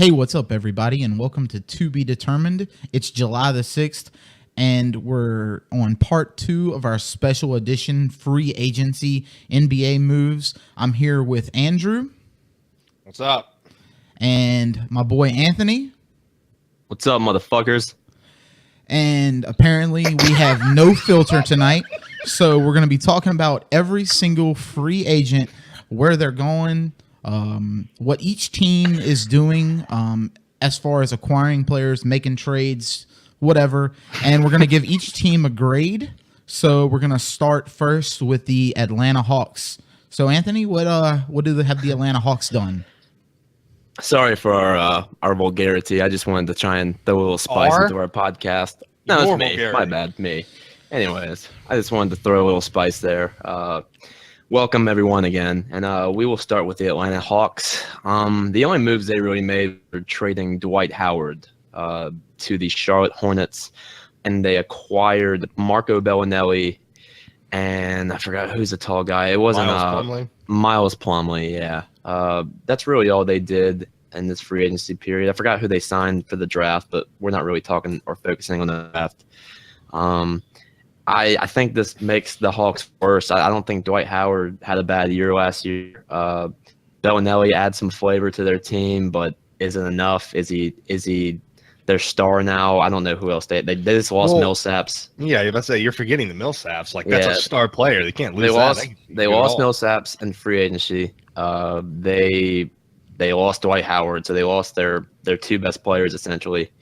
Hey, what's up, everybody, and welcome To Be Determined. It's July the 6th, and we're on part 2 of our special edition free agency NBA moves. I'm here with Andrew. What's up? And my boy Anthony. What's up, motherfuckers? And apparently we have no filter tonight, so we're going to be talking about every single free agent, where they're going, what each team is doing as far as acquiring players, making trades, whatever. And we're going to give each team a grade. So we're going to start first with the Atlanta Hawks. So, Anthony, what do have the Atlanta Hawks done? Sorry for our vulgarity. I just wanted to try and throw a little spice into our podcast. No, it's me. Vulgarity. My bad, me. Anyways, I just wanted to throw a little spice there. Welcome, everyone, again. And we will start with the Atlanta Hawks. The only moves they really made were trading Dwight Howard to the Charlotte Hornets, and they acquired Marco Bellinelli, and I forgot who's the tall guy. It wasn't Miles Plumlee, yeah. That's really all they did in this free agency period. I forgot who they signed for the draft, but we're not really talking or focusing on the draft. I think this makes the Hawks worse. I don't think Dwight Howard had a bad year last year. Bellinelli adds some flavor to their team, but isn't enough. Is he their star now? I don't know who else they just lost Millsaps. Yeah, let's say you're forgetting the Millsaps. Like that's a star player. They can't lose. They lost Millsaps in free agency. They lost Dwight Howard, so they lost their two best players essentially.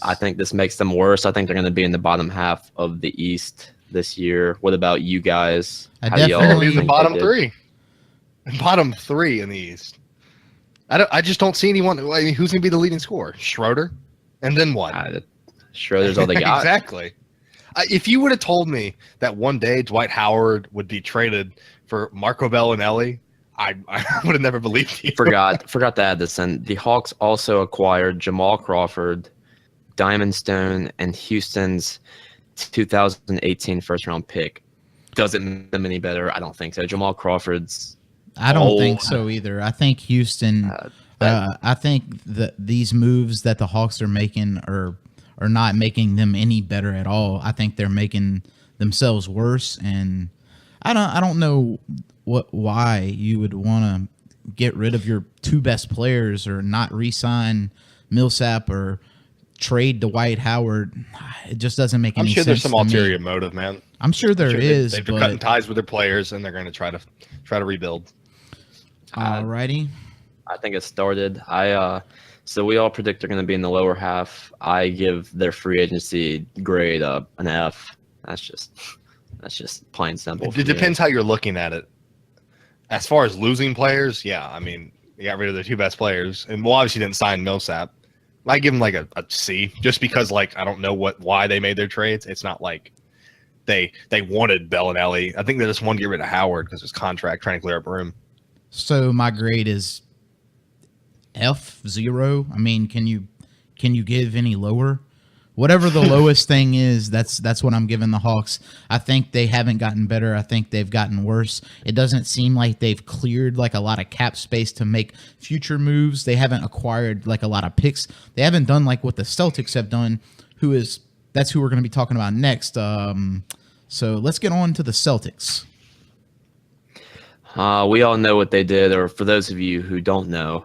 I think this makes them worse. I think they're going to be in the bottom half of the East this year. What about you guys? How do y'all be in the bottom three? Bottom three in the East. I just don't see anyone. I mean, who's going to be the leading scorer? Schroeder, and then what? Schroeder's all they got. Exactly. If you would have told me that one day Dwight Howard would be traded for Marco Bellinelli, I would have never believed you. Forgot to add this in. The Hawks also acquired Jamal Crawford, Diamond Stone, and Houston's 2018 first-round pick. Doesn't make them any better? I don't think so. Jamal Crawford's I don't think so either. I think Houston. I think that these moves that the Hawks are making are not making them any better at all. I think they're making themselves worse, and I don't know why you would want to get rid of your two best players or not re-sign Millsap or trade Dwight Howard. It just doesn't make any sense. I'm sure there's some ulterior motive, man. I'm sure there is. They're cutting ties with their players, and they're going to try to rebuild. Alrighty. I think it started. So we all predict they're going to be in the lower half. I give their free agency grade an F. That's just plain simple. It depends how you're looking at it. As far as losing players, yeah, I mean, they got rid of their two best players, and obviously didn't sign Millsap. I give them like a C, just because like I don't know why they made their trades. It's not like they wanted Bellinelli. I think they just wanted to get rid of Howard because his contract, trying to clear up room. So my grade is F0. I mean, can you give any lower? Whatever the lowest thing is, that's what I'm giving the Hawks. I think they haven't gotten better. I think they've gotten worse. It doesn't seem like they've cleared like a lot of cap space to make future moves. They haven't acquired like a lot of picks. They haven't done like what the Celtics have done, that's who we're going to be talking about next. So let's get on to the Celtics. We all know what they did, or for those of you who don't know,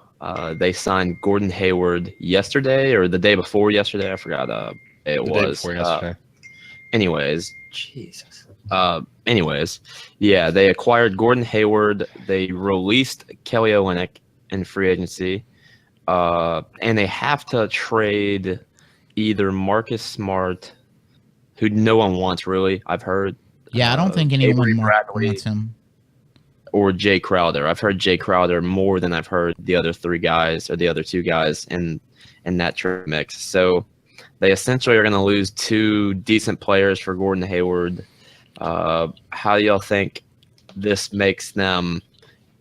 they signed Gordon Hayward yesterday or the day before yesterday. I forgot. It was. Day before yesterday. Anyways, Jesus. Yeah, they acquired Gordon Hayward. They released Kelly Olynyk in free agency, and they have to trade either Marcus Smart, who no one wants really. I've heard. Yeah, I don't think anyone wants him. Or Jay Crowder. I've heard Jay Crowder more than I've heard the other three guys or the other two guys in that trade mix. So they essentially are going to lose two decent players for Gordon Hayward. How do y'all think this makes them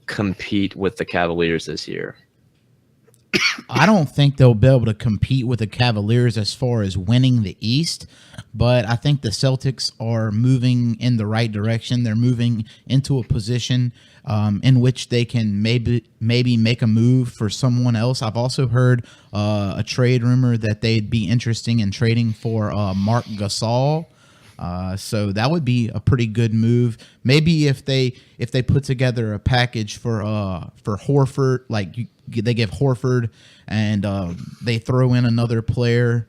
compete with the Cavaliers this year? I don't think they'll be able to compete with the Cavaliers as far as winning the East, but I think the Celtics are moving in the right direction. They're moving into a position in which they can maybe make a move for someone else. I've also heard a trade rumor that they'd be interested in trading for Marc Gasol. So that would be a pretty good move. Maybe if they put together a package for Horford, like they give Horford and they throw in another player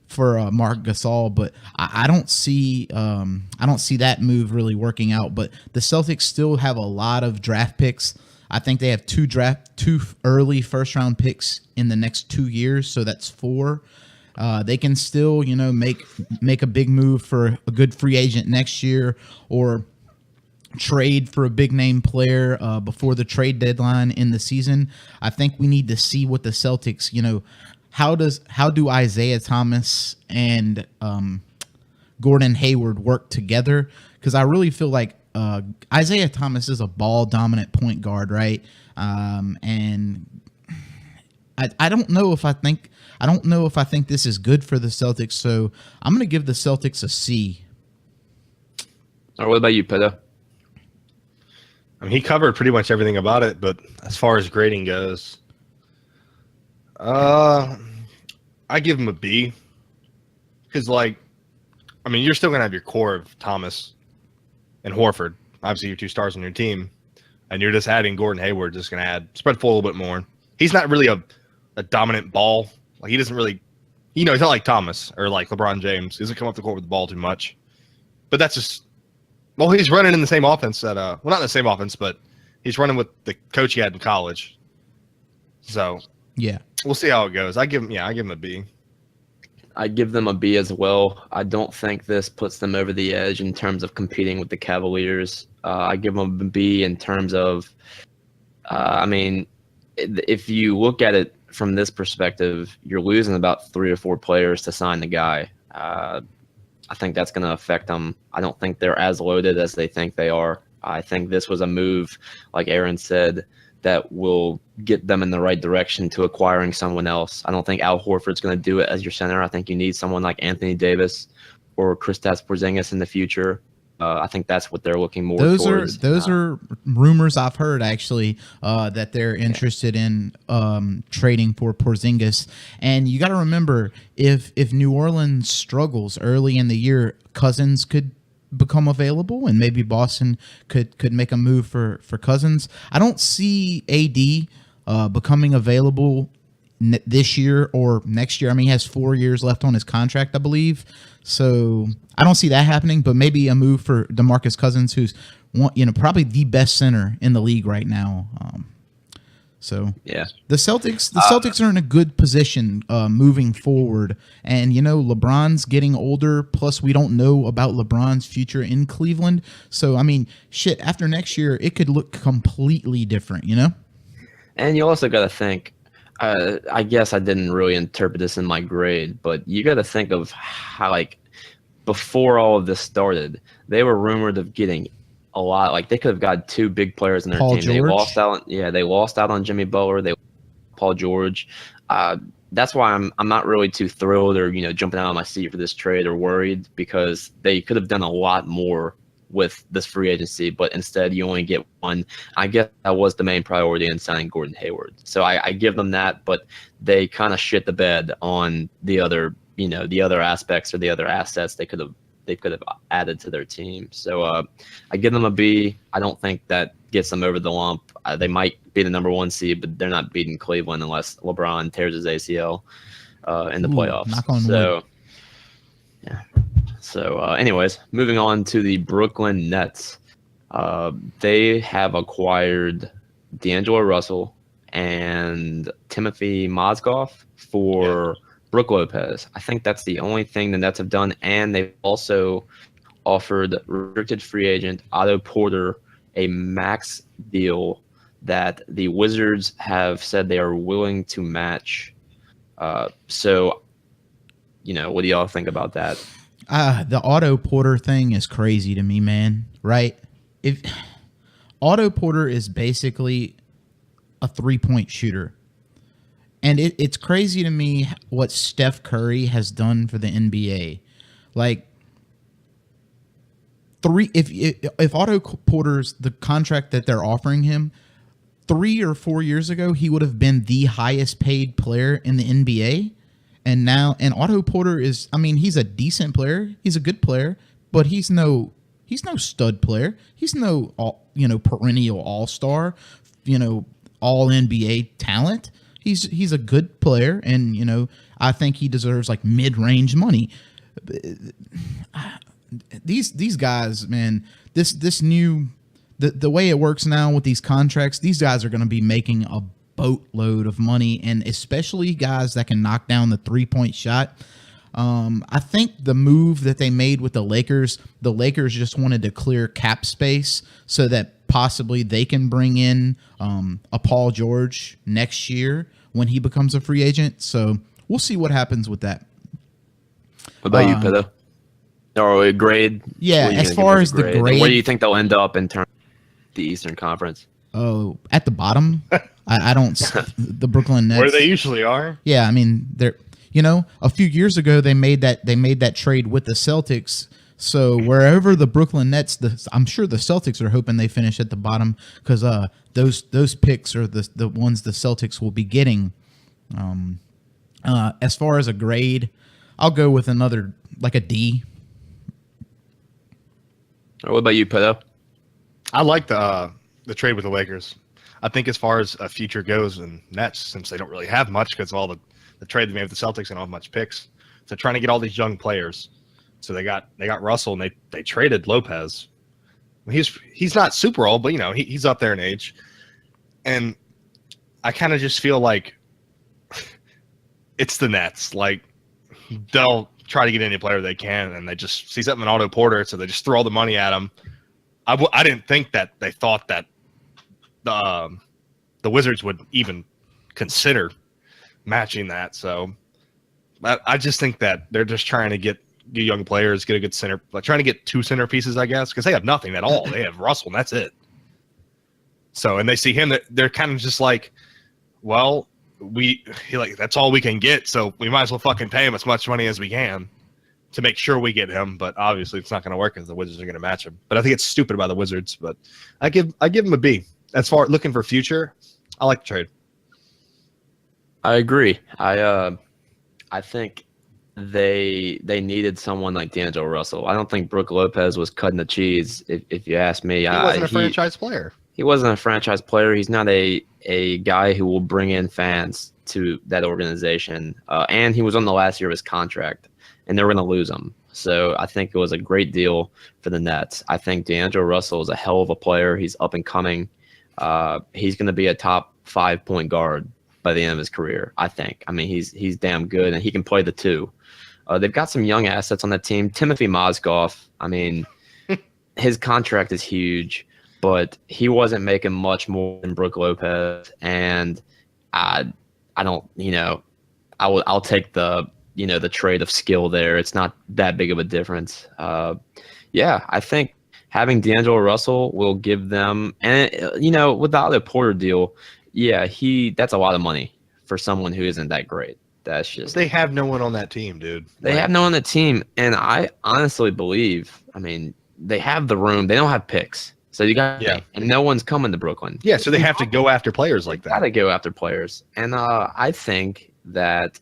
for Marc Gasol, but I don't see that move really working out. But the Celtics still have a lot of draft picks. I think they have two early first round picks in the next 2 years, so that's 4. They can still, make a big move for a good free agent next year, or trade for a big name player before the trade deadline in the season. I think we need to see what the Celtics, how do Isaiah Thomas and Gordon Hayward work together? Because I really feel like Isaiah Thomas is a ball dominant point guard, right? And I don't know if I think this is good for the Celtics, so I'm going to give the Celtics a C. All right, what about you, Pedo? I mean, he covered pretty much everything about it, but as far as grading goes, I give him a B. Because, you're still going to have your core of Thomas and Horford, obviously your 2 stars on your team, and you're just adding Gordon Hayward, just going to spread floor a little bit more. He's not really a dominant ball. Like, he doesn't really, he's not like Thomas or like LeBron James. He doesn't come off the court with the ball too much. But that's just, he's running in the same offense that, not in the same offense, but he's running with the coach he had in college. So, yeah, we'll see how it goes. I give him a B. I give them a B as well. I don't think this puts them over the edge in terms of competing with the Cavaliers. I give them a B in terms of, if you look at it from this perspective, you're losing about 3 or 4 players to sign the guy. I think that's going to affect them. I don't think they're as loaded as they think they are. I think this was a move, like Aaron said, that will get them in the right direction to acquiring someone else. I don't think Al Horford's going to do it as your center. I think you need someone like Anthony Davis or Kristaps Porzingis in the future. I think that's what they're looking more towards. Those are rumors I've heard, actually, that they're interested in trading for Porzingis. And you got to remember, if New Orleans struggles early in the year, Cousins could become available, and maybe Boston could make a move for Cousins. I don't see AD becoming available this year or next year. I mean, he has 4 years left on his contract, I believe. So I don't see that happening, but maybe a move for DeMarcus Cousins, who's probably the best center in the league right now. So yeah, the Celtics are in a good position moving forward, and LeBron's getting older. Plus, we don't know about LeBron's future in Cleveland. So I mean, after next year, it could look completely different. And you also got to think. I guess I didn't really interpret this in my grade, but you got to think of how, before all of this started, they were rumored of getting a lot. Like, they could have got 2 big players in their Paul team. George? They lost out on Jimmy Butler. They Paul George. That's why I'm not really too thrilled or jumping out of my seat for this trade or worried, because they could have done a lot more with this free agency, but instead you only get 1. I guess that was the main priority in signing Gordon Hayward. So I give them that, but they kind of shit the bed on the other, the other aspects or the other assets they could have added to their team. So I give them a B. I don't think that gets them over the lump. They might be the number 1 seed, but they're not beating Cleveland unless LeBron tears his ACL in the playoffs. Knock on wood. Yeah. So, anyways, moving on to the Brooklyn Nets. They have acquired D'Angelo Russell and Timothy Mozgov for Brook Lopez. I think that's the only thing the Nets have done, and they've also offered restricted free agent Otto Porter a max deal that the Wizards have said they are willing to match. So, what do y'all think about that? The Otto Porter thing is crazy to me, man. Right? If Otto Porter is basically a 3-point shooter, And it's crazy to me what Steph Curry has done for the NBA. Like, if Otto Porter's the contract that they're offering him 3 or 4 years ago, he would have been the highest paid player in the NBA. And Otto Porter is, I mean, he's a decent player. He's a good player, but he's no stud player. He's no perennial all-star, all NBA talent. He's a good player, and I think he deserves like mid-range money. These guys, man, this new the way it works now with these contracts, these guys are going to be making a boatload of money, and especially guys that can knock down the 3-point shot. I think the move that they made with the Lakers just wanted to clear cap space so that possibly they can bring in a Paul George next year when he becomes a free agent. So we'll see what happens with that. What about you, Pedo? Or a grade? Yeah, as far as the grade. Where do you think they'll end up in terms of the Eastern Conference? Oh, at the bottom? I don't the Brooklyn Nets. Where they usually are. Yeah, I mean, they're a few years ago they made that trade with the Celtics. So wherever the Brooklyn Nets, I'm sure the Celtics are hoping they finish at the bottom because those picks are the ones the Celtics will be getting. As far as a grade, I'll go with another like a D. What about you, Pedo? I like the trade with the Lakers. I think as far as a future goes in Nets, since they don't really have much because of all the trade they made with the Celtics and don't have much picks, so trying to get all these young players. So they got Russell and they traded Lopez. He's not super old, but he's up there in age. And I kind of just feel like it's the Nets. Like they'll try to get any player they can, and they just see something in Otto Porter, so they just throw all the money at him. I didn't think that they thought that the Wizards would even consider matching that. So I just think that they're just trying to get young players, get a good center, like trying to get 2 centerpieces, I guess, because they have nothing at all. They have Russell, and that's it. So, and they see him, they're kind of just like, well, that's all we can get, so we might as well fucking pay him as much money as we can to make sure we get him. But obviously, it's not going to work because the Wizards are going to match him. But I think it's stupid by the Wizards. But I give him a B. As far looking for future, I like the trade. I agree. I think they needed someone like D'Angelo Russell. I don't think Brook Lopez was cutting the cheese. If you ask me, he wasn't a franchise player. He wasn't a franchise player. He's not a guy who will bring in fans to that organization. And he was on the last year of his contract, and they were going to lose him. So I think it was a great deal for the Nets. I think D'Angelo Russell is a hell of a player. He's up and coming. He's going to be a top 5 point guard by the end of his career, I think. I mean, he's damn good, and he can play the 2. They've got some young assets on that team. Timothy Mozgov, I mean, his contract is huge, but he wasn't making much more than Brook Lopez, and I don't, I'll take the trade of skill there. It's not that big of a difference. I think having D'Angelo Russell will give them, and with the Otto Porter deal, that's a lot of money for someone who isn't that great. That's just, they have no one on that team, dude. They have no one on the team, and I honestly believe, I mean, they have the room. They don't have picks, so you got and no one's coming to Brooklyn. Yeah, so they have to go after players like that. Got to go after players, and I think that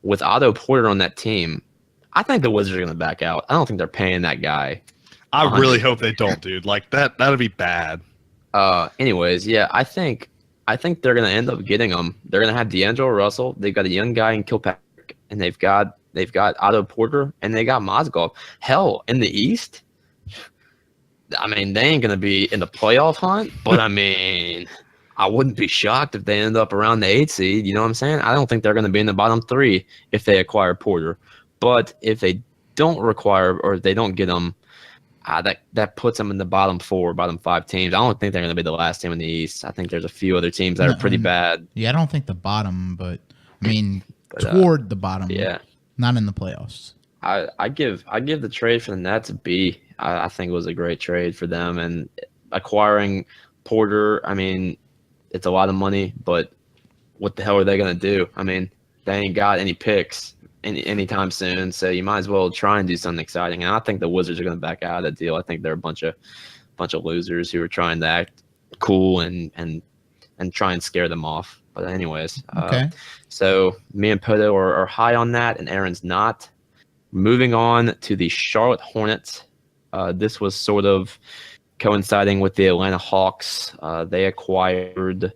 with Otto Porter on that team, I think the Wizards are going to back out. I don't think they're paying that guy. I really hope they don't, dude. Like that'd be bad. Anyways, I think they're going to end up getting him. They're going to have D'Angelo Russell. They've got a young guy in Kilpatrick, and they've got Otto Porter, and they got Mozgov. Hell, in the East, I mean, they ain't going to be in the playoff hunt, but I mean, I wouldn't be shocked if they end up around the 8th seed. You know what I'm saying? I don't think they're going to be in the bottom 3 if they acquire Porter. But if they don't require or if they don't get him, that puts them in the bottom 4, bottom 5 teams. I don't think they're going to be the last team in the East. I think there's a few other teams that are pretty bad. Yeah, I don't think the bottom, but I mean toward the bottom. Yeah, not in the playoffs. I give the trade for the Nets a B. I think it was a great trade for them, and acquiring Porter. I mean, it's a lot of money, but what the hell are they going to do? I mean, they ain't got any picks anytime soon, so you might as well try and do something exciting. And I think the Wizards are going to back out of the deal. I think they're a bunch of losers who are trying to act cool and try and scare them off. But anyways, okay. So me and Poto are high on that, and Aaron's not. Moving on to the Charlotte Hornets. This was sort of coinciding with the Atlanta Hawks. They acquired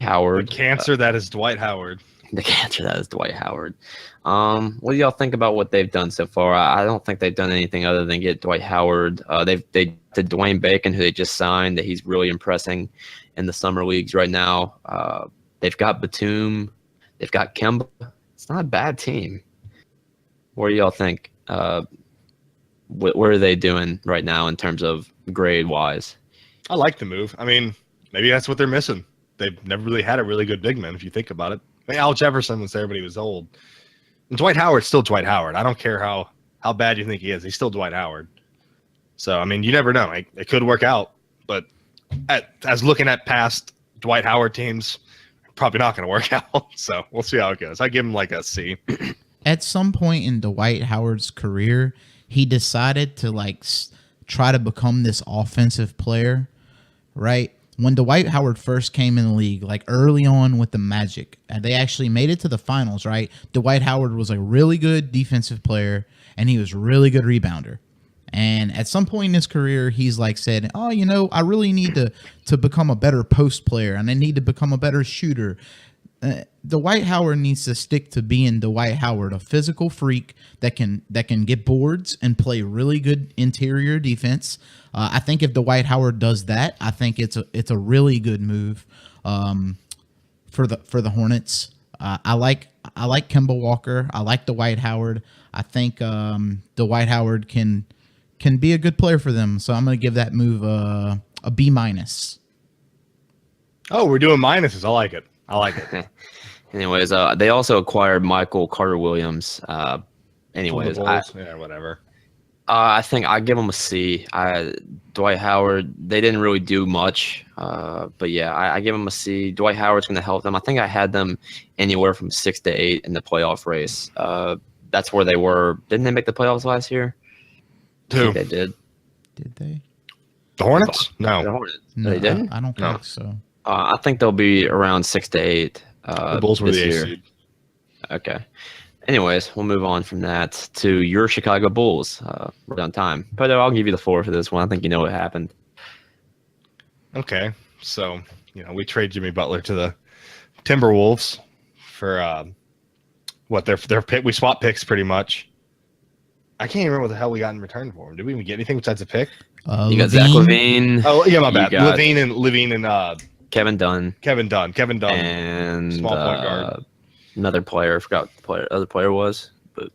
Howard. The cancer that is Dwight Howard. The cancer that is Dwight Howard. What do y'all think about what they've done so far? I don't think they've done anything other than get Dwight Howard. They did Dwayne Bacon, who they just signed, that he's really impressing in the summer leagues right now. They've got Batum. They've got Kemba. It's not a bad team. What do y'all think? What are they doing right now in terms of grade-wise? I like the move. I mean, maybe that's what they're missing. They've never really had a really good big man, if you think about it. I mean, Al Jefferson was there, but he was old. And Dwight Howard's still Dwight Howard. I don't care how bad you think he is. He's still Dwight Howard. So, I mean, you never know. It could work out. But as looking at past Dwight Howard teams, probably not going to work out. So, we'll see how it goes. I give him like a C. At some point in Dwight Howard's career, he decided to try to become this offensive player, right? When Dwight Howard first came in the league, early on with the Magic, they actually made it to the finals, right? Dwight Howard was a really good defensive player, and he was a really good rebounder. And at some point in his career, he's said, oh, I really need to become a better post player, and I need to become a better shooter. Dwight Howard needs to stick to being Dwight Howard, a physical freak that can get boards and play really good interior defense. I think if Dwight Howard does that, I think it's a really good move for the Hornets. I like Kemba Walker. I like Dwight Howard. I think Dwight Howard can be a good player for them. So I'm going to give that move a B-. Oh, we're doing minuses. I like it. Anyways, they also acquired Michael Carter-Williams. Anyways, whatever. I think I give them a C. Dwight Howard, they didn't really do much, but yeah, I give them a C. Dwight Howard's going to help them. I think I had them anywhere from 6 to 8 in the playoff race. That's where they were. Didn't they make the playoffs last year? I think they did. Did they? The Hornets? No. The Hornets. No, they didn't? I don't think so. I think they'll be around 6 to 8. The Bulls were the year. seed. Okay. Anyways, we'll move on from that to your Chicago Bulls. We're on time. But I'll give you the floor for this one. I think you know what happened. Okay. So, we trade Jimmy Butler to the Timberwolves for their pick. We swap picks pretty much. I can't even remember what the hell we got in return for him. Did we even get anything besides a pick? You got Zach LaVine. Oh, yeah, my bad. LaVine and Kevin Dunn. And small point guard. Another player. I forgot what the other player was. But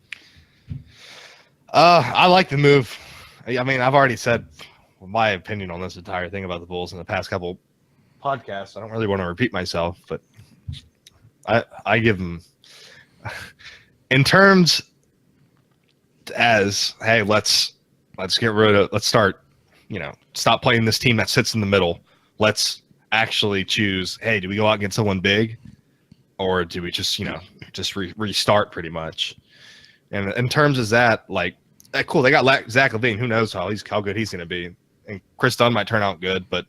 I like the move. I mean, I've already said my opinion on this entire thing about the Bulls in the past couple podcasts. I don't really want to repeat myself, but I give them in terms as, hey, let's get rid of, let's start, stop playing this team that sits in the middle. Let's actually choose, hey, do we go out and get someone big? Or do we just, restart pretty much? And in terms of that, cool, they got Zach LaVine. Who knows how good he's going to be. And Chris Dunn might turn out good, but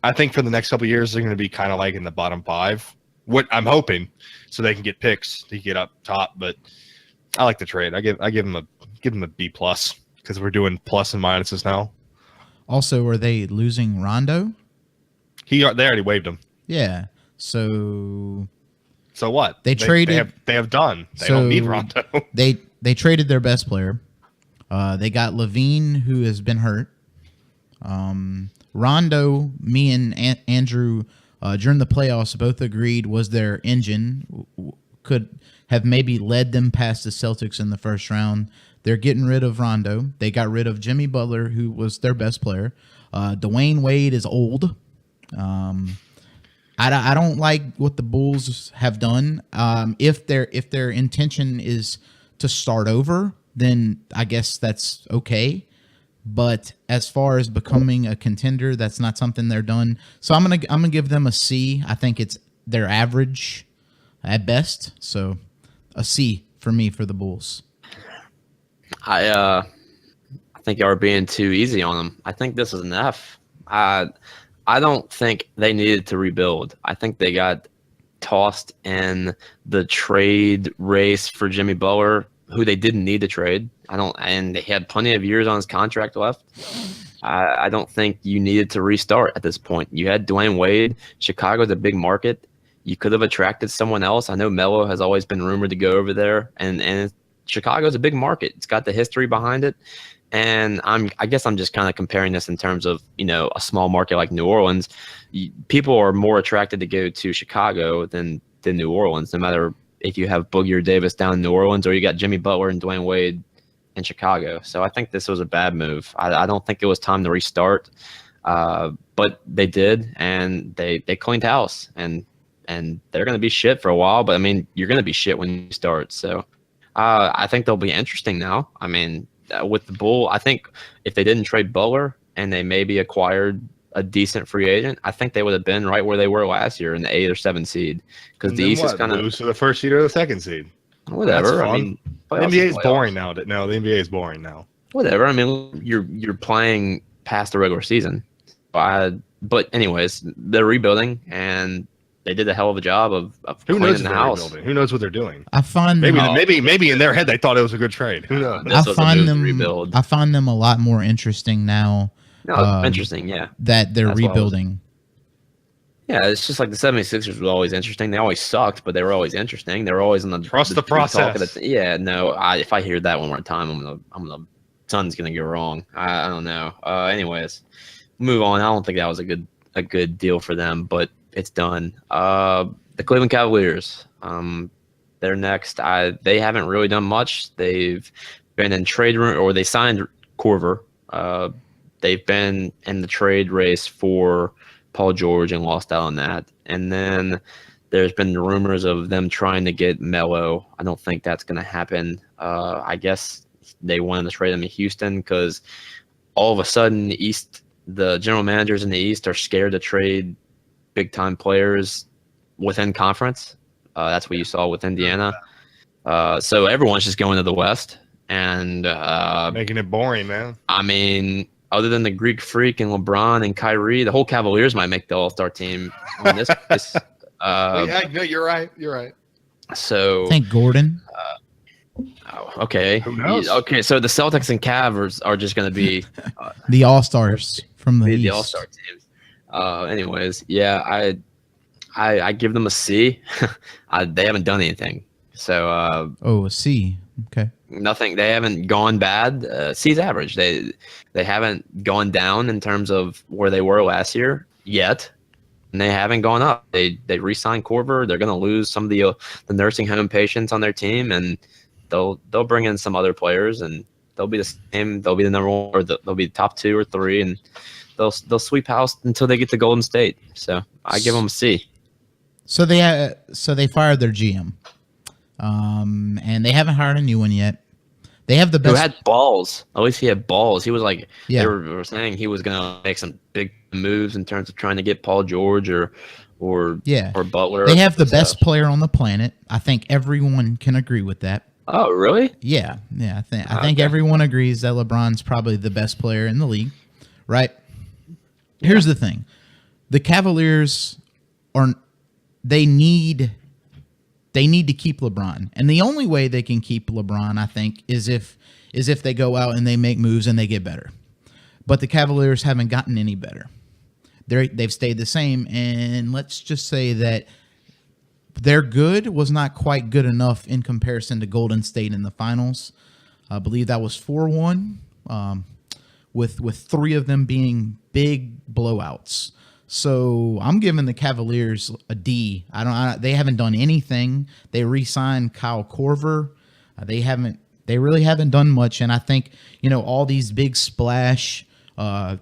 I think for the next couple of years, they're going to be kind of in the bottom 5. What I'm hoping, so they can get picks to get up top. But I like the trade. I give them a B+ because we're doing plus and minuses now. Also, are they losing Rondo? They already waived him. Yeah. So what? They traded. They have done. They don't need Rondo. They traded their best player. They got LaVine, who has been hurt. Rondo, me and Andrew during the playoffs both agreed was their engine. Could have maybe led them past the Celtics in the first round. They're getting rid of Rondo. They got rid of Jimmy Butler, who was their best player. Dwayne Wade is old. I don't like what the Bulls have done. If their intention is to start over, then I guess that's okay. But as far as becoming a contender, that's not something they're done. So I'm gonna give them a C. I think it's their average. at best. So a C for me for the Bulls. I think you are being too easy on them. I think this is an F. I don't think they needed to rebuild. I think they got tossed in the trade race for Jimmy Butler, who they didn't need to trade. And they had plenty of years on his contract left. I don't think you needed to restart at this point. You had Dwayne Wade. Chicago's a big market. You could have attracted someone else. I know Melo has always been rumored to go over there, and Chicago's a big market. It's got the history behind it. And I guess I'm just kind of comparing this in terms of, a small market like New Orleans. People are more attracted to go to Chicago than New Orleans, no matter if you have Boogie or Davis down in New Orleans or you got Jimmy Butler and Dwayne Wade in Chicago. So I think this was a bad move. I don't think it was time to restart, but they did, and they cleaned house, and they're going to be shit for a while. But I mean, you're going to be shit when you start. So I think they'll be interesting now. I mean, with the Bull, I think if they didn't trade Butler and they maybe acquired a decent free agent, I think they would have been right where they were last year in the 8 or 7 seed, because the East is kind of lose to the first seed or the second seed. Whatever. I mean, the NBA is boring now. No, the NBA is boring now. Whatever. I mean, you're playing past the regular season. But anyways, they're rebuilding, and they did a hell of a job of Who knows cleaning the house. Rebuilding? Who knows what they're doing? I find maybe in their head they thought it was a good trade. Who knows? I find them a lot more interesting now. No, interesting, yeah. That they're rebuilding. Yeah, it's just like the 76ers were always interesting. They always sucked, but they were always interesting. They were always on the trust the process. If I hear that one more time, I'm gonna something's gonna go wrong. I don't know. Anyways, move on. I don't think that was a good deal for them, but it's done. The Cleveland Cavaliers, they're next. They haven't really done much. They've been in trade room, or they signed Korver. They've been in the trade race for Paul George and lost out on that. And then there's been rumors of them trying to get Melo. I don't think that's going to happen. I guess they wanted to trade him to Houston because all of a sudden the general managers in the East are scared to trade big-time players within conference. That's what you saw with Indiana. So everyone's just going to the West. And making it boring, man. I mean, other than the Greek Freak and LeBron and Kyrie, the whole Cavaliers might make the All-Star team on this. Yeah, no, you're right. You're right. So I think Gordon. Okay. Who knows? Okay, so the Celtics and Cavs are just going to be the All-Stars from the East. The All-Star teams. Anyways, yeah, I give them a C. They haven't done anything. So a C. Okay. Nothing. They haven't gone bad. C's average. They haven't gone down in terms of where they were last year yet, and they haven't gone up. They re-signed Korver. They're going to lose some of the nursing home patients on their team, and they'll bring in some other players, and they'll be the same. They'll be the number one, or they'll be the top 2 or 3, and they'll sweep house until they get to Golden State. So I give them a C. So they fired their GM, and they haven't hired a new one yet. They have the best. Who had balls? At least he had balls. He was like, yeah. They were saying he was going to make some big moves in terms of trying to get Paul George or Butler. They have the best player on the planet. I think everyone can agree with that. Oh, really? Yeah. I think everyone agrees that LeBron's probably the best player in the league, right? Yeah. Here's the thing: the Cavaliers they need to keep LeBron, and the only way they can keep LeBron, I think, is if they go out and they make moves and they get better. But the Cavaliers haven't gotten any better. They've stayed the same, and let's just say that their good was not quite good enough in comparison to Golden State in the finals. I believe that was 4-1, with 3 of them being big blowouts. So I'm giving the Cavaliers a D. They haven't done anything. They re-signed Kyle Korver. They really haven't done much. And I think, all these big splash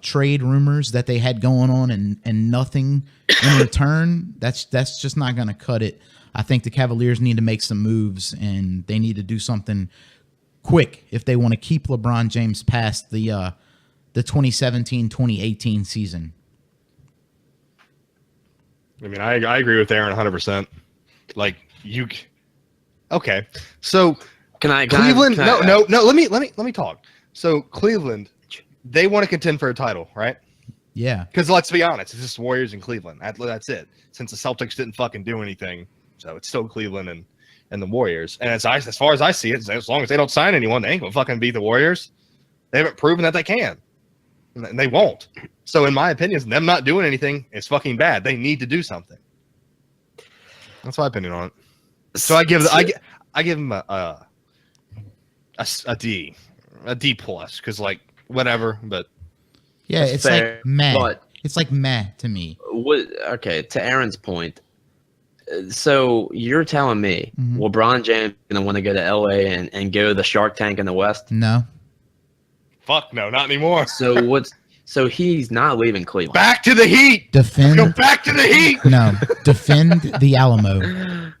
trade rumors that they had going on and nothing in return, that's just not going to cut it. I think the Cavaliers need to make some moves, and they need to do something quick if they want to keep LeBron James past the 2017-2018 season. I mean, I agree with Aaron 100%. Like, Okay. So Cleveland? No. Let me talk. So Cleveland, they want to contend for a title, right? Yeah. Because let's be honest, it's just Warriors and Cleveland. That's it. Since the Celtics didn't fucking do anything, so it's still Cleveland and the Warriors. And as far as I see it, as long as they don't sign anyone, they ain't gonna fucking beat the Warriors. They haven't proven that they can, and they won't. So in my opinion, them not doing anything is fucking bad. They need to do something. That's my opinion on it. So I give them a D plus, because like whatever, but yeah, it's fair, like meh. but it's like meh to me. Okay, to Aaron's point, so you're telling me LeBron James is gonna want to go to LA and go to the Shark Tank in the West? No. Fuck no, not anymore. So he's not leaving Cleveland. Back to the Heat. Defend. Go back to the Heat. No, defend the Alamo.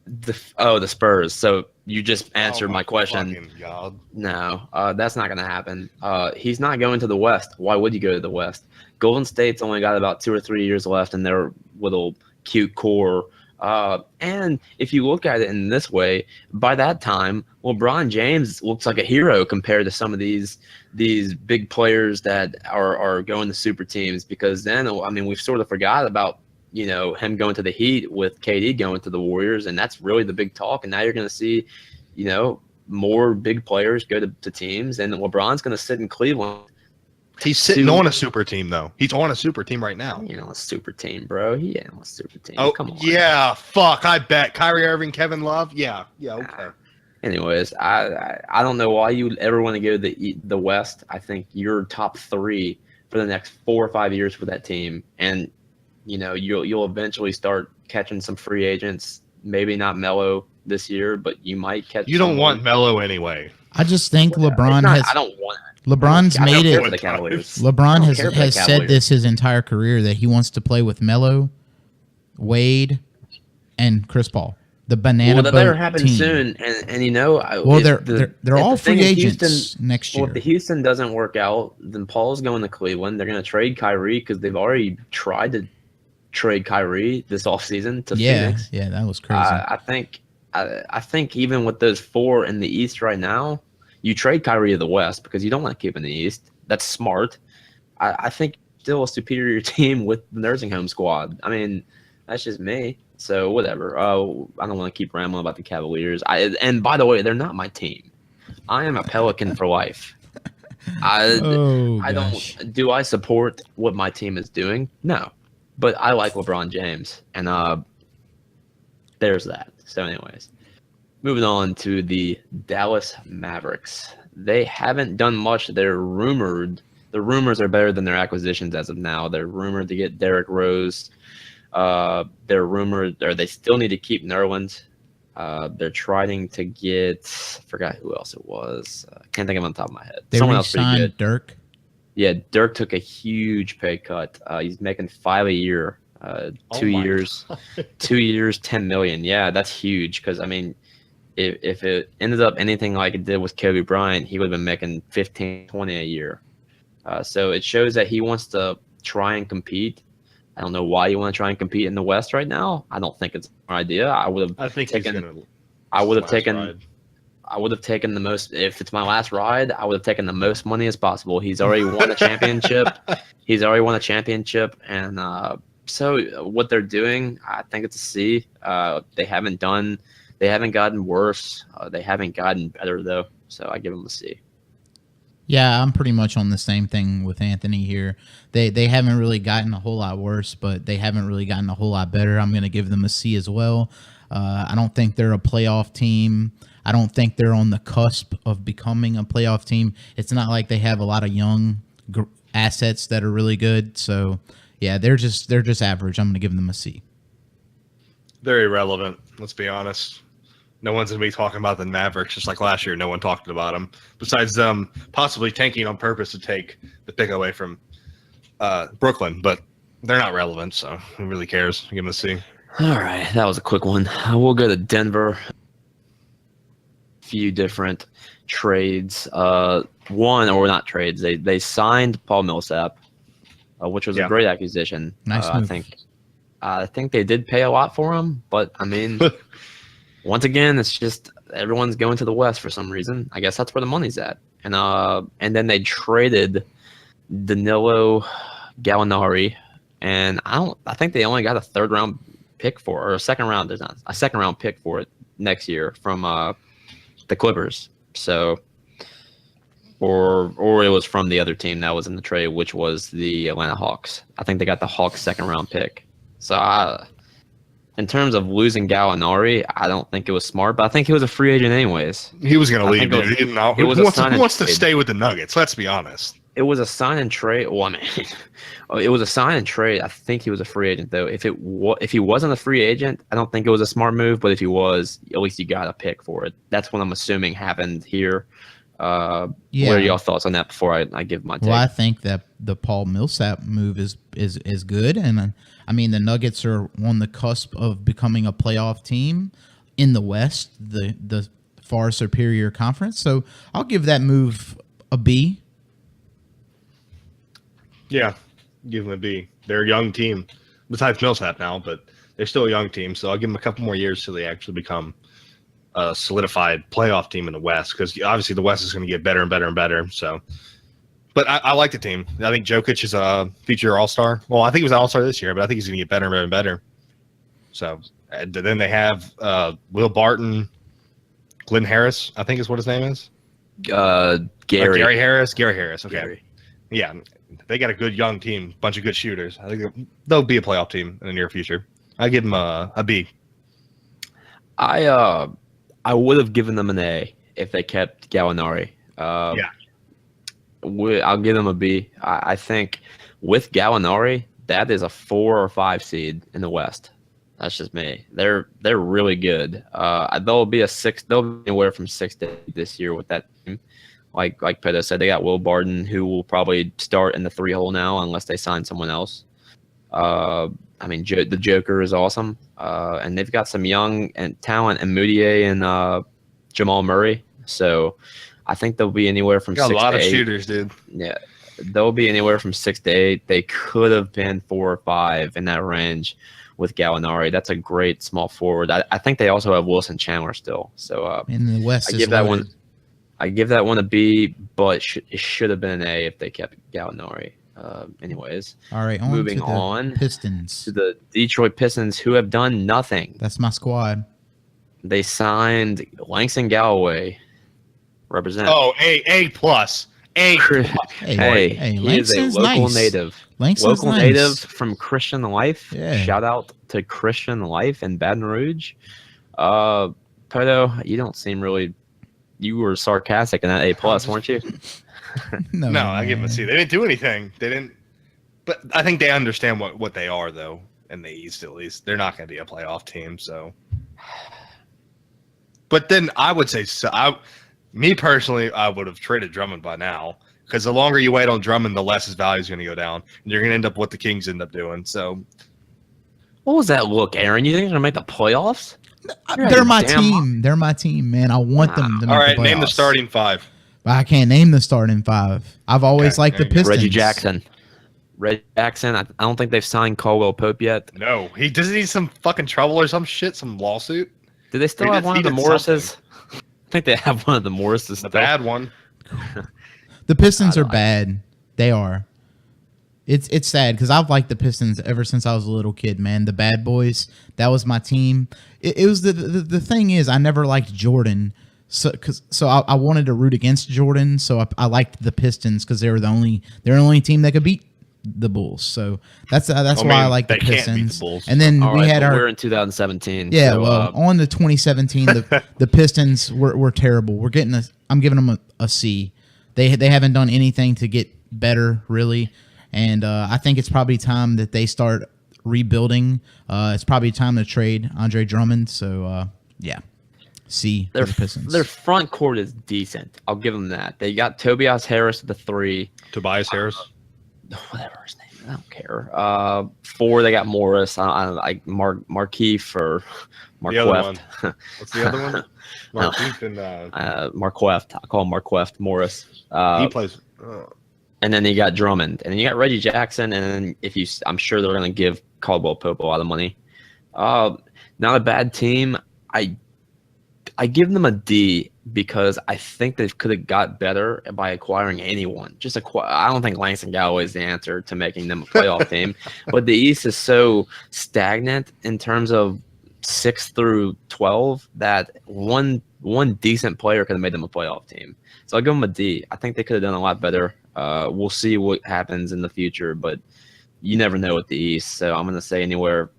The Spurs. So you just answered my question. God. No, that's not going to happen. He's not going to the West. Why would you go to the West? Golden State's only got about 2 or 3 years left in their little cute core. And if you look at it in this way, by that time, LeBron James looks like a hero compared to some of these big players that are going to super teams. Because then, I mean, we've sort of forgot about him going to the Heat with KD going to the Warriors, and that's really the big talk. And now you're going to see, more big players go to teams, and LeBron's going to sit in Cleveland. He's sitting on a super team, though. He's on a super team right now. A super team, bro. He ain't on a super team. Oh, come on. Yeah, fuck. I bet. Kyrie Irving, Kevin Love. Yeah, okay. Anyways, I don't know why you would ever want to go to the West. I think you're top 3 for the next 4 or 5 years for that team, and you'll eventually start catching some free agents. Maybe not Melo this year, but you might catch. You don't want Melo anyway. I just think LeBron has. I don't want it. LeBron's made it. For the Cavaliers. LeBron has said this his entire career that he wants to play with Melo, Wade, and Chris Paul. The banana boat that'll happen team. soon, and they're all free agents next year. Well, if the Houston doesn't work out, then Paul's going to Cleveland. They're going to trade Kyrie because they've already tried to trade Kyrie this offseason to Phoenix. Yeah, that was crazy. I think even with those 4 in the East right now, you trade Kyrie to the West because you don't want to keep in the East. That's smart. I think still a superior team with the nursing home squad. I mean, that's just me. So whatever. I don't want to keep rambling about the Cavaliers. And by the way, they're not my team. I am a Pelican for life. Do I support what my team is doing? No. But I like LeBron James. And there's that. So anyways, moving on to the Dallas Mavericks. They haven't done much. They're rumored. The rumors are better than their acquisitions as of now. They're rumored to get Derrick Rose. They're rumored, or they still need to keep Nerlens. They're trying to get. I forgot who else it was. Can't think of it on the top of my head. Someone else pretty good. Dirk. Yeah, Dirk took a huge pay cut. He's making $5 a year. 2 years, God. 2 years, $10 million. Yeah, that's huge. Because I mean, if it ended up anything like it did with Kobe Bryant, he would have been making 15, 20 a year. So it shows that he wants to try and compete. I don't know why you want to try and compete in the West right now. I don't think it's an idea. I would have taken the most. If it's my last ride, I would have taken the most money as possible. He's already won a championship. And so what they're doing, I think it's a C. They haven't gotten worse. They haven't gotten better though. So I give them a C. Yeah, I'm pretty much on the same thing with Anthony here. They haven't really gotten a whole lot worse, but they haven't really gotten a whole lot better. I'm going to give them a C as well. I don't think they're a playoff team. I don't think they're on the cusp of becoming a playoff team. It's not like they have a lot of young assets that are really good. So, yeah, they're just average. I'm going to give them a C. They're irrelevant. Let's be honest. No one's going to be talking about the Mavericks, just like last year. No one talked about them, besides them possibly tanking on purpose to take the pick away from Brooklyn. But they're not relevant, so who really cares? Give them a C. All right, that was a quick one. We'll go to Denver. Few different trades. Not trades. They signed Paul Millsap, which was a great acquisition. Nice move. I think they did pay a lot for him, but I mean. once again, it's just everyone's going to the West for some reason. I guess that's where the money's at. And then they traded Danilo Gallinari, and I think they only got a third round pick or a second round. There's not a second round pick for it next year from the Clippers. So, or it was from the other team that was in the trade, which was the Atlanta Hawks. I think they got the Hawks second round pick. So, in terms of losing Gallinari, I don't think it was smart, but I think he was a free agent anyways. He was going to leave. Who wants to stay with the Nuggets? Let's be honest. It was a sign and trade. Well, I mean, it was a sign and trade. I think he was a free agent though. If he wasn't a free agent, I don't think it was a smart move. But if he was, at least you got a pick for it. That's what I'm assuming happened here. What are y'all thoughts on that before I give my take? Well, I think that the Paul Millsap move is good, and I mean the Nuggets are on the cusp of becoming a playoff team in the West, the far superior conference. So I'll give that move a B. Yeah, give them a B. They're a young team, besides Millsap now, but they're still a young team. So I'll give them a couple more years till they actually become a solidified playoff team in the West, because obviously the West is going to get better and better and better. So, but I like the team. I think Jokic is a future All-Star. Well, I think he was an All-Star this year, but I think he's going to get better and better and better. So, and then they have Will Barton, Glenn Harris, I think is what his name is. Gary Harris. Gary Harris. Okay. Gary. Yeah, they got a good young team, bunch of good shooters. I think they'll be a playoff team in the near future. I give them a B. I would have given them an A if they kept Gallinari. Yeah. I'll give them a B. I think with Gallinari, that is a 4 or 5 seed in the West. That's just me. They're really good. They'll be a 6. They'll be anywhere from 6 to 8 this year with that team. Like Pedro said, they got Will Barton, who will probably start in the 3-hole now unless they sign someone else. I mean, the Joker is awesome, and they've got some young and talent and Moutier and Jamal Murray. So I think they'll be anywhere from 6 to 8. Got a lot of shooters, dude. Yeah, they'll be anywhere from 6 to 8. They could have been 4 or 5 in that range with Gallinari. That's a great small forward. I think they also have Wilson Chandler still. So in the West, I give that one a B, but it should have been an A if they kept Gallinari. Anyways, all right. Moving on, Pistons, to the Detroit Pistons, who have done nothing. That's my squad. They signed Langston Galloway. Represent. Oh, A plus. A plus. Hey, he is a local native. Langston's local nice. Native from Christian Life. Yeah. Shout out to Christian Life in Baton Rouge. Poto, you don't seem really. You were sarcastic in that A plus, weren't you? No, I give them a C. They didn't do anything. They didn't. But I think they understand what they are, though, in the East at least. They're not going to be a playoff team, so. But then I would say, me personally, I would have traded Drummond by now, because the longer you wait on Drummond, the less his value is going to go down, and you're going to end up what the Kings end up doing. So. What was that look, Aaron? You think they're going to make the playoffs? They're my team. They're my team, man. I want them to make the playoffs. All right, name the starting 5. I can't name the starting 5. I've always liked the Pistons. Reggie Jackson. I don't think they've signed Caldwell Pope yet. No, he doesn't need some fucking trouble or some shit, some lawsuit. Do they still have one of the Morrises? I think they have one of the Morrises. The bad one. The Pistons are bad. They are. It's sad because I've liked the Pistons ever since I was a little kid, man. The Bad Boys, that was my team. It was the thing is, I never liked Jordan, so I wanted to root against Jordan. So I liked the Pistons because they're the only team that could beat the Bulls. So that's why I like the Pistons. The and then we're in 2017. Yeah, so, on the 2017, the Pistons were terrible. I'm giving them a C. They haven't done anything to get better really. And I think it's probably time that they start rebuilding. It's probably time to trade Andre Drummond. So, yeah, C for the Pistons. Their front court is decent. I'll give them that. They got Tobias Harris at the 3. Tobias Harris? Whatever his name is. I don't care. 4, they got Morris. Markeith or Marqueft. What's the other one? Markeith and Marqueft. I call him Marqueft Morris. He plays... And then you got Drummond, and then you got Reggie Jackson, and then I'm sure they're going to give Caldwell Pope a lot of money. Not a bad team. I I give them a D because I think they could have got better by acquiring anyone. I don't think Langston Galloway is the answer to making them a playoff team. But the East is so stagnant in terms of 6 through 12 that one decent player could have made them a playoff team. So I'll give them a D. I think they could have done a lot better. We'll see what happens in the future, but you never know with the East. So I'm going to say anywhere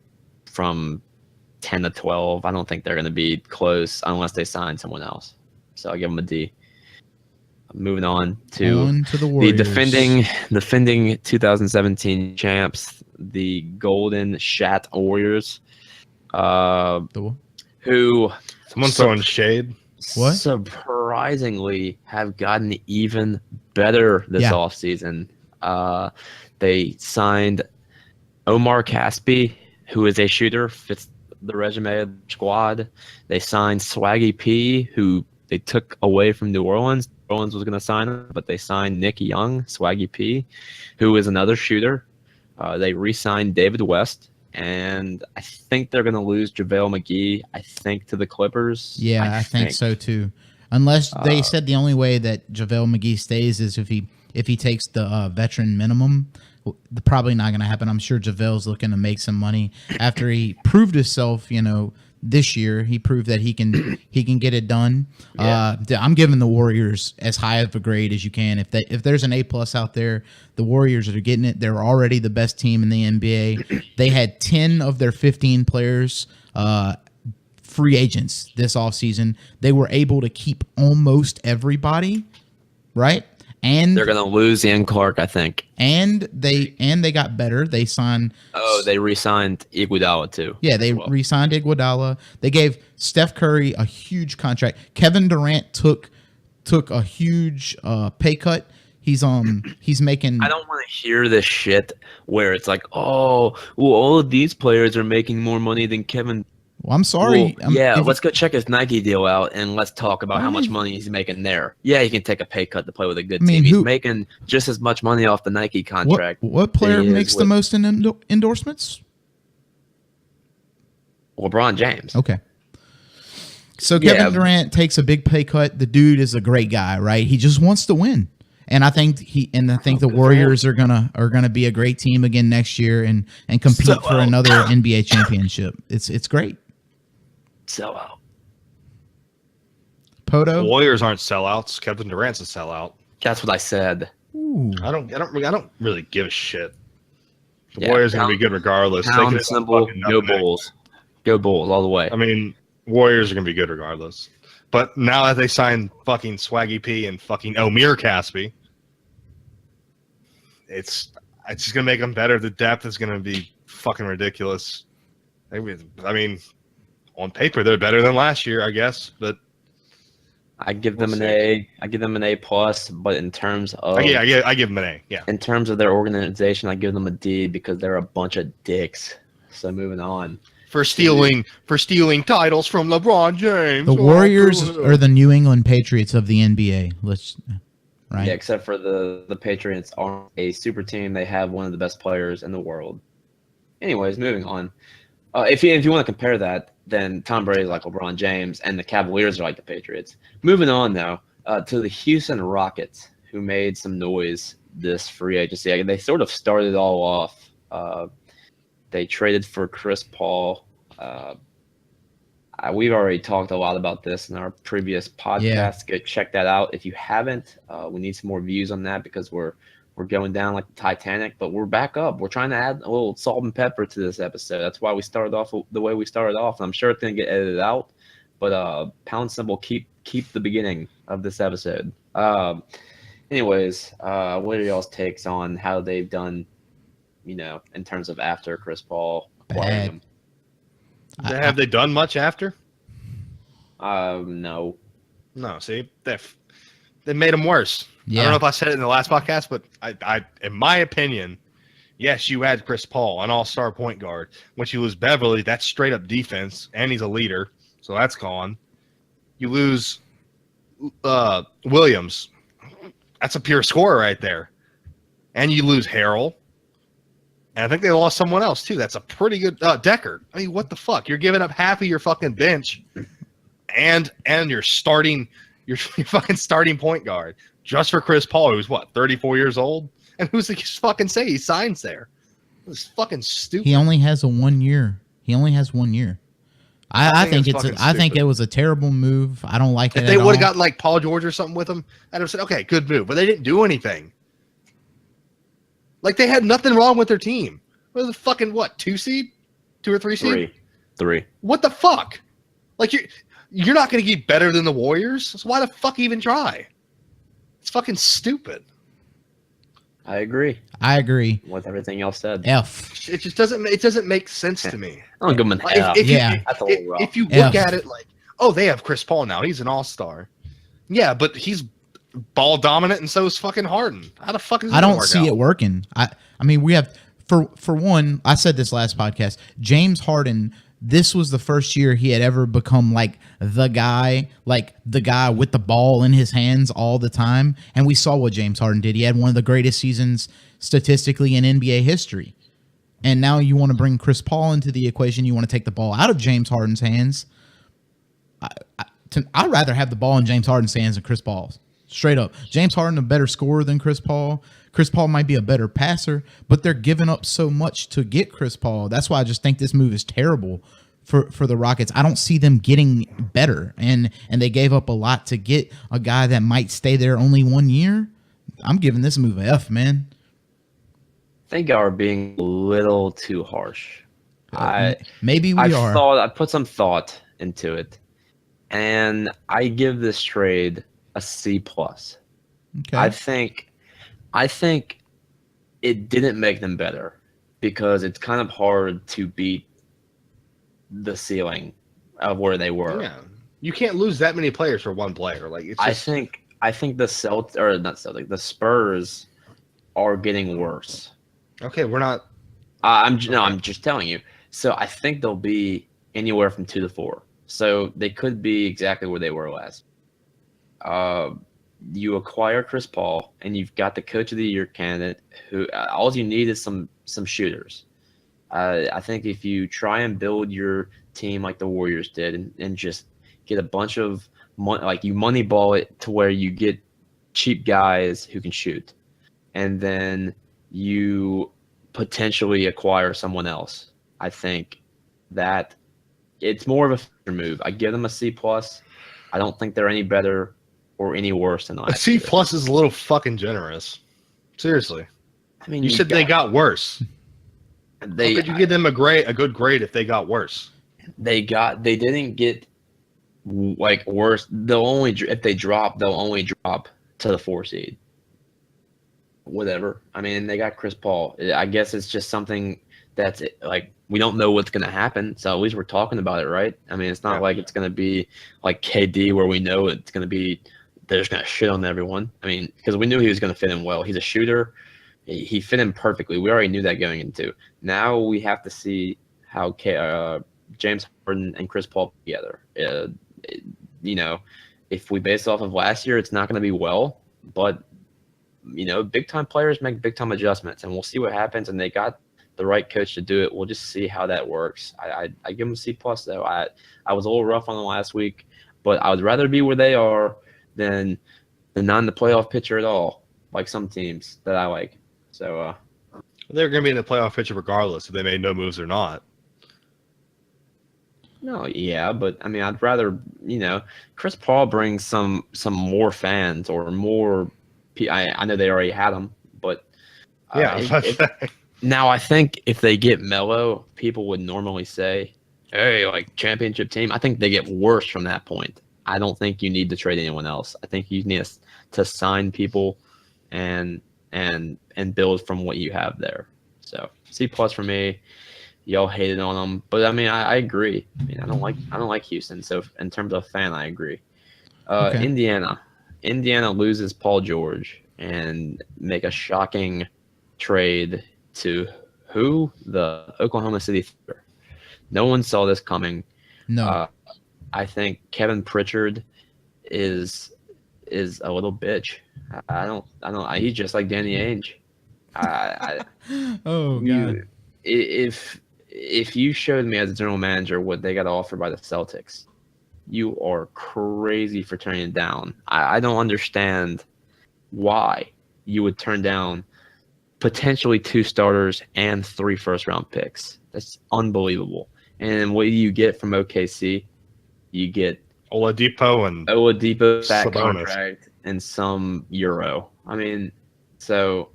from 10 to 12. I don't think they're going to be close unless they sign someone else. So I'll give them a D. Moving on to the Warriors. The defending 2017 champs, the Golden Shat Warriors. Who someone throwing shade? What? Surprisingly have gotten even better this offseason. They signed Omar Caspi, who is a shooter, fits the resume of the squad. They signed Swaggy P, who they took away from New Orleans. New Orleans was going to sign him, but they signed Nick Young, Swaggy P, who is another shooter. They re-signed David West, and I think they're going to lose JaVale McGee, I think, to the Clippers. Yeah, I think so too. Unless they said the only way that JaVale McGee stays is if he takes the veteran minimum. Probably not going to happen. I'm sure JaVale's looking to make some money after he proved himself, this year. He proved that he can get it done. Yeah. I'm giving the Warriors as high of a grade as you can. If there's an A+ out there, the Warriors are getting it. They're already the best team in the NBA. They had 10 of their 15 players free agents this offseason. They were able to keep almost everybody, right? And they're gonna lose Ian Clark, I think. And they got better. They signed. Oh, they re-signed Iguodala too. Yeah, they re-signed Iguodala. They gave Steph Curry a huge contract. Kevin Durant took a huge pay cut. He's making. I don't want to hear this shit where it's like, oh, well, all of these players are making more money than Kevin. Well, I'm sorry. Let's go check his Nike deal out and let's talk about how much money he's making there. Yeah, he can take a pay cut to play with a good team. He's making just as much money off the Nike contract. What player makes the most endorsements? LeBron James. Okay. So Kevin Durant takes a big pay cut. The dude is a great guy, right? He just wants to win. And I think the Warriors are gonna be a great team again next year and compete for another NBA championship. It's great. Sell out. Poto. The Warriors aren't sellouts. Kevin Durant's a sellout. That's what I said. Ooh. I don't really give a shit. The Warriors are gonna be good regardless. Pound symbol. Go Bulls. Go Bulls all the way. I mean, Warriors are gonna be good regardless. But now that they signed fucking Swaggy P and fucking Omir Caspi, it's just gonna make them better. The depth is gonna be fucking ridiculous. I mean, on paper they're better than last year, I guess. But I give them an A. I give them an A+. But in terms of I give them an A. Yeah. In terms of their organization, I give them a D because they're a bunch of dicks. So moving on. For stealing titles from LeBron James. The Warriors are the New England Patriots of the NBA. Right? Yeah, except for the Patriots are a super team. They have one of the best players in the world. Anyways, moving on. If you want to compare that, then Tom Brady is like LeBron James, and the Cavaliers are like the Patriots. Moving on, though, to the Houston Rockets, who made some noise this free agency. They sort of started it all off. They traded for Chris Paul. We've already talked a lot about this in our previous podcast. Yeah. Go check that out if you haven't. We need some more views on that because we're going down like the Titanic, but we're back up. We're trying to add a little salt and pepper to this episode. That's why we started off the way we started off. And I'm sure it's gonna get edited out, but pound symbol keep the beginning of this episode. Anyways, what are y'all's takes on how they've done? In terms of after Chris Paul acquiring him. Have they done much after? No. No, see, they made him worse. Yeah. I don't know if I said it in the last podcast, but I in my opinion, yes, you had Chris Paul, an all-star point guard. Once you lose Beverly, that's straight up defense, and he's a leader, so that's gone. You lose Williams. That's a pure scorer right there. And you lose Harrell. And I think they lost someone else, too. That's a pretty good Decker. I mean, what the fuck? You're giving up half of your fucking bench, and your fucking starting point guard just for Chris Paul, who's what, 34 years old, and who's to fucking say he signs there? It's fucking stupid. He only has 1 year. I think it was a terrible move. I don't like it. If they would have gotten like Paul George or something with him, I'd have said, okay, good move. But they didn't do anything. Like they had nothing wrong with their team. What was the fucking 2 seed, 2 or 3 seed? Three. What the fuck? Like you're not going to get better than the Warriors. So why the fuck even try? It's fucking stupid. I agree with everything else said. F. It just doesn't make sense to me. I'll give him an F. If you look at it like, oh, they have Chris Paul now. He's an all-star. Yeah, but he's ball dominant, and so is fucking Harden. How the fuck is that? I don't see it working. I mean, we have for one. I said this last podcast. James Harden. This was the first year he had ever become like the guy with the ball in his hands all the time. And we saw what James Harden did. He had one of the greatest seasons statistically in NBA history. And now you want to bring Chris Paul into the equation. You want to take the ball out of James Harden's hands. I'd rather have the ball in James Harden's hands than Chris Paul's. Straight up. James Harden a better scorer than Chris Paul. Chris Paul might be a better passer, but they're giving up so much to get Chris Paul. That's why I just think this move is terrible for the Rockets. I don't see them getting better, and they gave up a lot to get a guy that might stay there only 1 year. I'm giving this move an F, man. I think y'all are being a little too harsh. Maybe we are. I put some thought into it, and I give this trade a C+. Okay. I think it didn't make them better because it's kind of hard to beat the ceiling of where they were. Yeah, you can't lose that many players for one player. Like it's just... I think the the Spurs are getting worse. Okay, we're not. I'm just telling you. So I think they'll be anywhere from 2 to 4. So they could be exactly where they were last. You acquire Chris Paul, and you've got the Coach of the Year candidate. Who all you need is some shooters. I think if you try and build your team like the Warriors did, and just get a bunch of money, like you moneyball it to where you get cheap guys who can shoot, and then you potentially acquire someone else. I think that it's more of a fair move. I give them a C+. I don't think they're any better or any worse than last year. A C+ is a little fucking generous. Seriously. I mean, you said they got worse. How could you give them a good grade if they got worse? They didn't get like worse. If they drop, they'll only drop to the 4 seed. Whatever. I mean, they got Chris Paul. I guess it's just something that's like we don't know what's going to happen. So at least we're talking about it, right? I mean, it's not like it's going to be like KD where we know it's going to be they're just going to shit on everyone. I mean, because we knew he was going to fit in well. He's a shooter. He fit in perfectly. We already knew that going into. Now we have to see how James Harden and Chris Paul together. If we base it off of last year, it's not going to be well. But, big-time players make big-time adjustments, and we'll see what happens. And they got the right coach to do it. We'll just see how that works. I give them a C+, though. I was a little rough on them last week, but I would rather be where they are than not in the playoff picture at all, like some teams that I like. So they're going to be in the playoff picture regardless if they made no moves or not. No, yeah, but I mean, I'd rather Chris Paul brings some more fans or more. I know they already had them, but now I think if they get Melo, people would normally say, "Hey, like championship team." I think they get worse from that point. I don't think you need to trade anyone else. I think you need to sign people and build from what you have there. So C+ for me. Y'all hated on them, but I mean, I agree. I mean, I don't like Houston. So in terms of fan, I agree. Okay. Indiana loses Paul George and make a shocking trade to who? The Oklahoma City Thunder. No one saw this coming. No. I think Kevin Pritchard is a little bitch. I don't. He's just like Danny Ainge. Oh God. If you showed me as a general manager what they got offered by the Celtics, You are crazy for turning it down. I don't understand why you would turn down potentially 2 starters and 3 first-round picks. That's unbelievable. And what do you get from OKC? You get Oladipo fat Sabonis. Contract and some Euro. I mean, so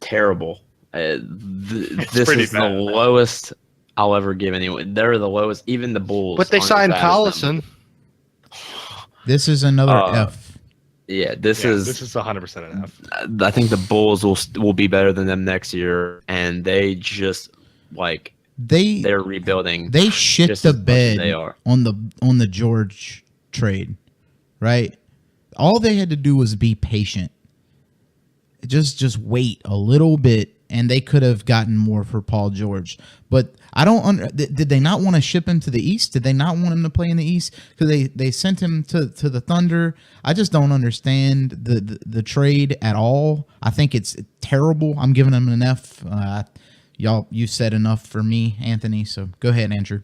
terrible. This is the lowest I'll ever give anyone. They're the lowest, even the Bulls. But they signed Collison. This is another F. Yeah, this is 100% an F. I think the Bulls will be better than them next year, and they just they're rebuilding. They shit the bed they are. on the George trade, right? All they had to do was be patient. Just wait a little bit, and they could have gotten more for Paul George. But I don't. Did they not want to ship him to the East? Did they not want him to play in the East? Because they sent him to the Thunder. I just don't understand the trade at all. I think it's terrible. I'm giving him an F. You said enough for me, Anthony. So go ahead, Andrew.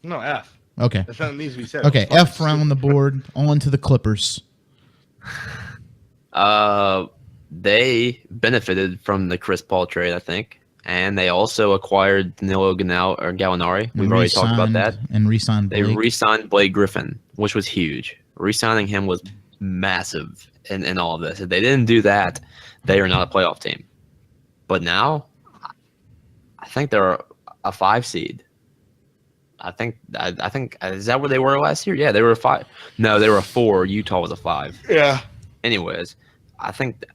No, F. Okay. That's not needs to be said. Okay, F round the board. On to the Clippers. They benefited from the Chris Paul trade, I think, and they also acquired Danilo Gallinari. We've already talked about that. And re-signed Blake. They re-signed Blake Griffin, which was huge. Re-signing him was massive in all of this. If they didn't do that, they are not a playoff team. But now, I think they're a 5 seed. I think is that where they were last year? Yeah, they were a 5. No, they were a 4. Utah was a 5. Yeah. Anyways, I think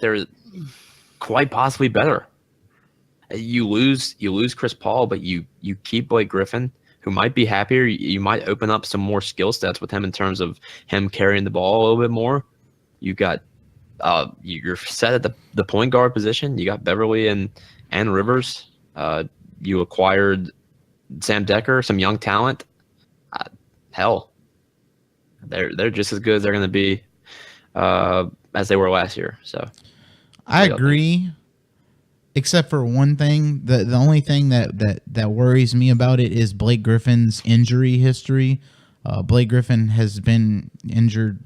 they're quite possibly better. You lose Chris Paul, but you keep Blake Griffin, who might be happier. You might open up some more skill sets with him in terms of him carrying the ball a little bit more. You got you're set at the point guard position. You got Beverly and Rivers. You acquired Sam Decker, some young talent. Hell, they're just as good as they're going to be as they were last year. So I agree, except for one thing. The only thing that worries me about it is Blake Griffin's injury history. Blake Griffin has been injured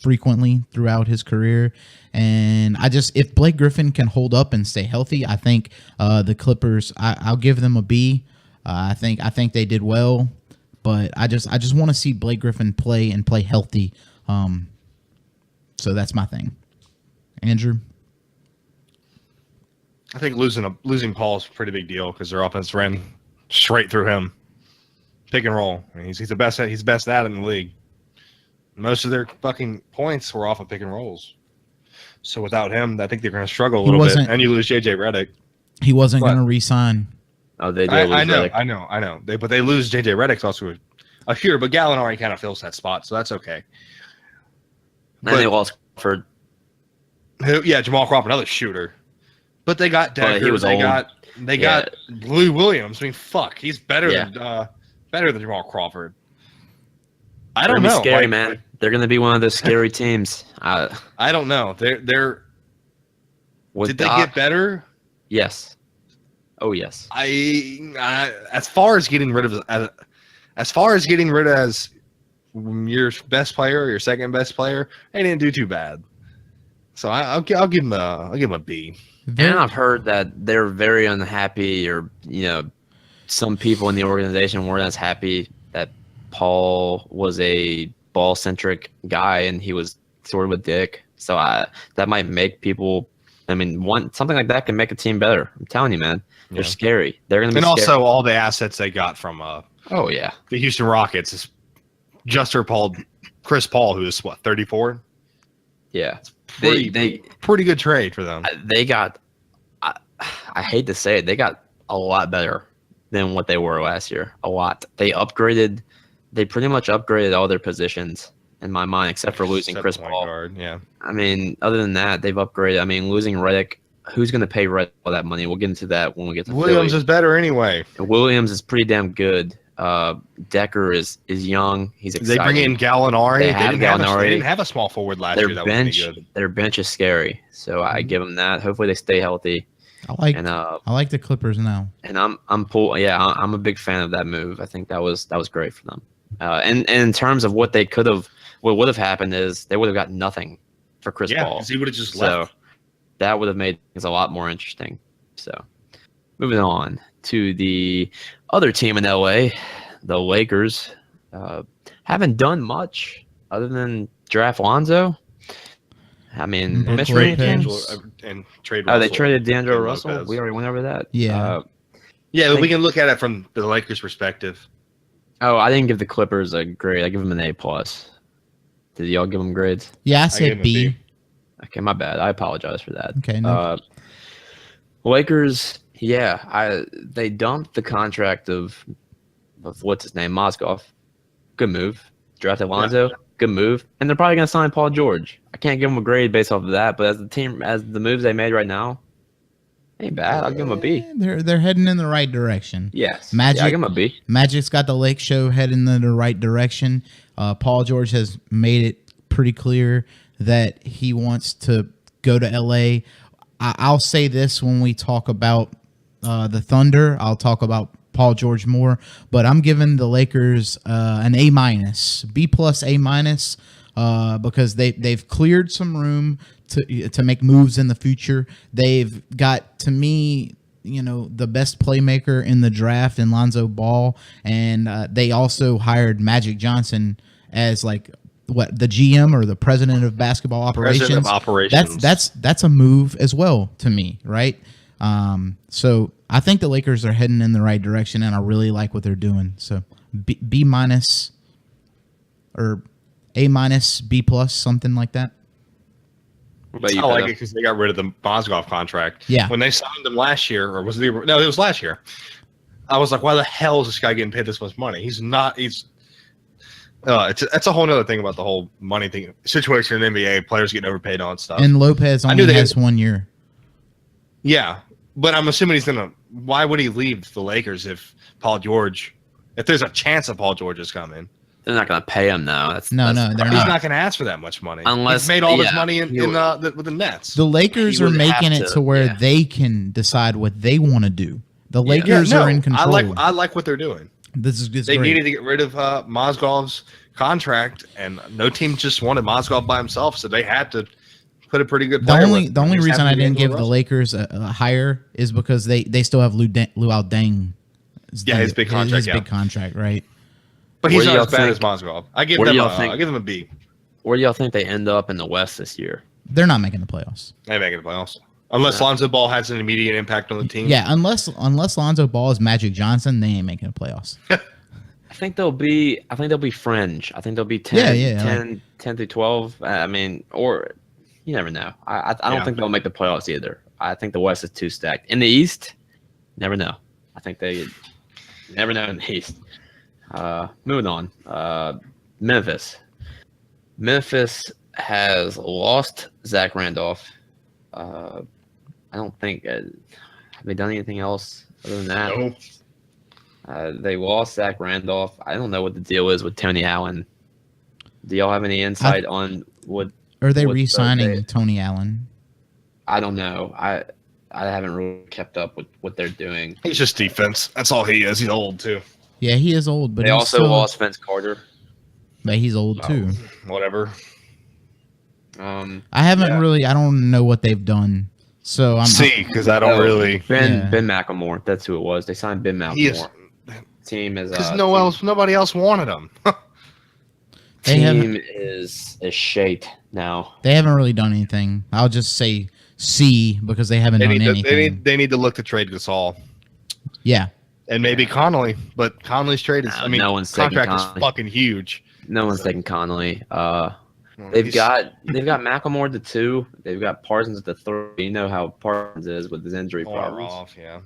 frequently throughout his career, and if Blake Griffin can hold up and stay healthy, I think the Clippers. I'll give them a B. I think they did well, but I just want to see Blake Griffin play healthy. So that's my thing. Andrew? I think losing Paul is a pretty big deal because their offense ran straight through him. Pick and roll. I mean, he's the best at it in the league. Most of their fucking points were off of pick and rolls. So without him, I think they're going to struggle a little bit. And you lose JJ Redick. He wasn't going to re-sign. Oh, they did. I know. But they lose JJ Redick's also a shooter, but Gallinari kind of fills that spot, so that's okay. And they lost Crawford. Yeah, Jamal Crawford, another shooter. But they got Decker. He was they old. got Lou Williams. I mean, fuck, he's better than Jamal Crawford. I don't know. Scary, man. They're going to be one of those scary teams. I don't know. Did they get better? Yes. Oh yes. As far as getting rid of as your best player or your second best player, they didn't do too bad. So I'll give him a B. And I've heard that they're very unhappy, or some people in the organization weren't as happy that Paul was a ball-centric guy and he was sort of a dick. So that might make people. I mean, something like that can make a team better. I'm telling you, man. They're scary. They're going to be scary. Also all the assets they got from the Houston Rockets is just Chris Paul, who is 34. Yeah, pretty good trade for them. They got. I hate to say it, they got a lot better than what they were last year. A lot. They upgraded. They pretty much upgraded all their positions in my mind, except for losing Chris Paul. Guard, yeah. I mean, other than that, they've upgraded. I mean, losing Redick. Who's going to pay Redick all that money? We'll get into that when we get to Williams. Philly. Is better anyway. Williams is pretty damn good. Decker is young. He's exciting. They bring in Gallinari. They didn't have a small forward last year. Their bench is scary. So I give them that. Hopefully they stay healthy. I like the Clippers now. And I'm a big fan of that move. I think that was great for them. And in terms of what would have happened is they would have got nothing for Chris Paul. Yeah, he would have just left. That would have made things a lot more interesting. So, moving on to the other team in LA, the Lakers. Haven't done much other than draft Lonzo. I mean, trade Russell. They traded D'Angelo Russell. Lopez. We already went over that. Yeah. But we can look at it from the Lakers' perspective. Oh, I didn't give the Clippers a grade. I give them an A+. Did y'all give them grades? Yeah, I said B. Okay, my bad. I apologize for that. Okay, no. Lakers, they dumped the contract of what's his name, Mozgov. Good move. Drafted Lonzo. Good move. And they're probably going to sign Paul George. I can't give them a grade based off of that, but as the moves they made right now, ain't bad. I'll give them a B. They're heading in the right direction. Yes. Magic, I'll give them a B. Magic's got the Lake Show heading in the right direction. Paul George has made it pretty clear that he wants to go to LA. I'll say this when we talk about the Thunder. I'll talk about Paul George more, but I'm giving the Lakers an A-, B+, A-, because they've cleared some room to make moves in the future. They've got, to me, the best playmaker in the draft in Lonzo Ball, and they also hired Magic Johnson as the GM or the president of basketball operations. President of operations. That's a move as well to me, right? So I think the Lakers are heading in the right direction, and I really like what they're doing. So B- or A-, B+, something like that. I like it because they got rid of the Mozgov contract. Yeah. When they signed him last year, or was it? No, it was last year. I was like, why the hell is this guy getting paid this much money? He's not. That's a whole other thing about the whole money thing situation in the NBA. Players getting overpaid on stuff. And Lopez only has 1 year. Yeah, but I'm assuming he's gonna. Why would he leave the Lakers if there's a chance that Paul George is coming? They're not going to pay him now. They're not. He's not going to ask for that much money. Unless he's made all this money with the Nets. The Lakers are making it to where they can decide what they want to do. The Lakers are in control. I like what they're doing. They needed to get rid of Mozgov's contract, and no team just wanted Mozgov by himself, so they had to put a pretty good player. The only reason I didn't give the Lakers a higher is because they still have Luol Deng. His big contract. Big contract, right? But he's not as bad as Mozgov. I give them a B. Where do y'all think they end up in the West this year? They're not making the playoffs. They're making the playoffs. Unless Lonzo Ball has an immediate impact on the team. Yeah, unless Lonzo Ball is Magic Johnson, they ain't making the playoffs. I think they'll be fringe. I think they'll be 10 through 12. I mean, or you never know. I don't think they'll make the playoffs either. I think the West is too stacked. In the East, never know. I think they never know in the East. Moving on. Memphis. Memphis has lost Zach Randolph. I don't think have they done anything else other than that? No. They lost Zach Randolph. I don't know what the deal is with Tony Allen. Do y'all have any insight on what? Are they re-signing Tony Allen? I don't know. I haven't really kept up with what they're doing. He's just defense. That's all he is. He's old too. Yeah, he is old, but they also lost Vince Carter. But he's old too. Whatever. I haven't really. I don't know what they've done. So I'm because I don't really. Ben McLemore. That's who it was. They signed Ben McLemore. Team is because nobody else wanted him. Team is shaped now. They haven't really done anything. I'll just say C because they haven't done anything. They need to look to trade Gasol. Yeah. And maybe Connolly, but Connolly's trade is. No one's contract is fucking huge. No one's taking Connolly. They've got McLemore at the 2. They've got Parsons at the 3. You know how Parsons is with his injury problems. Yeah.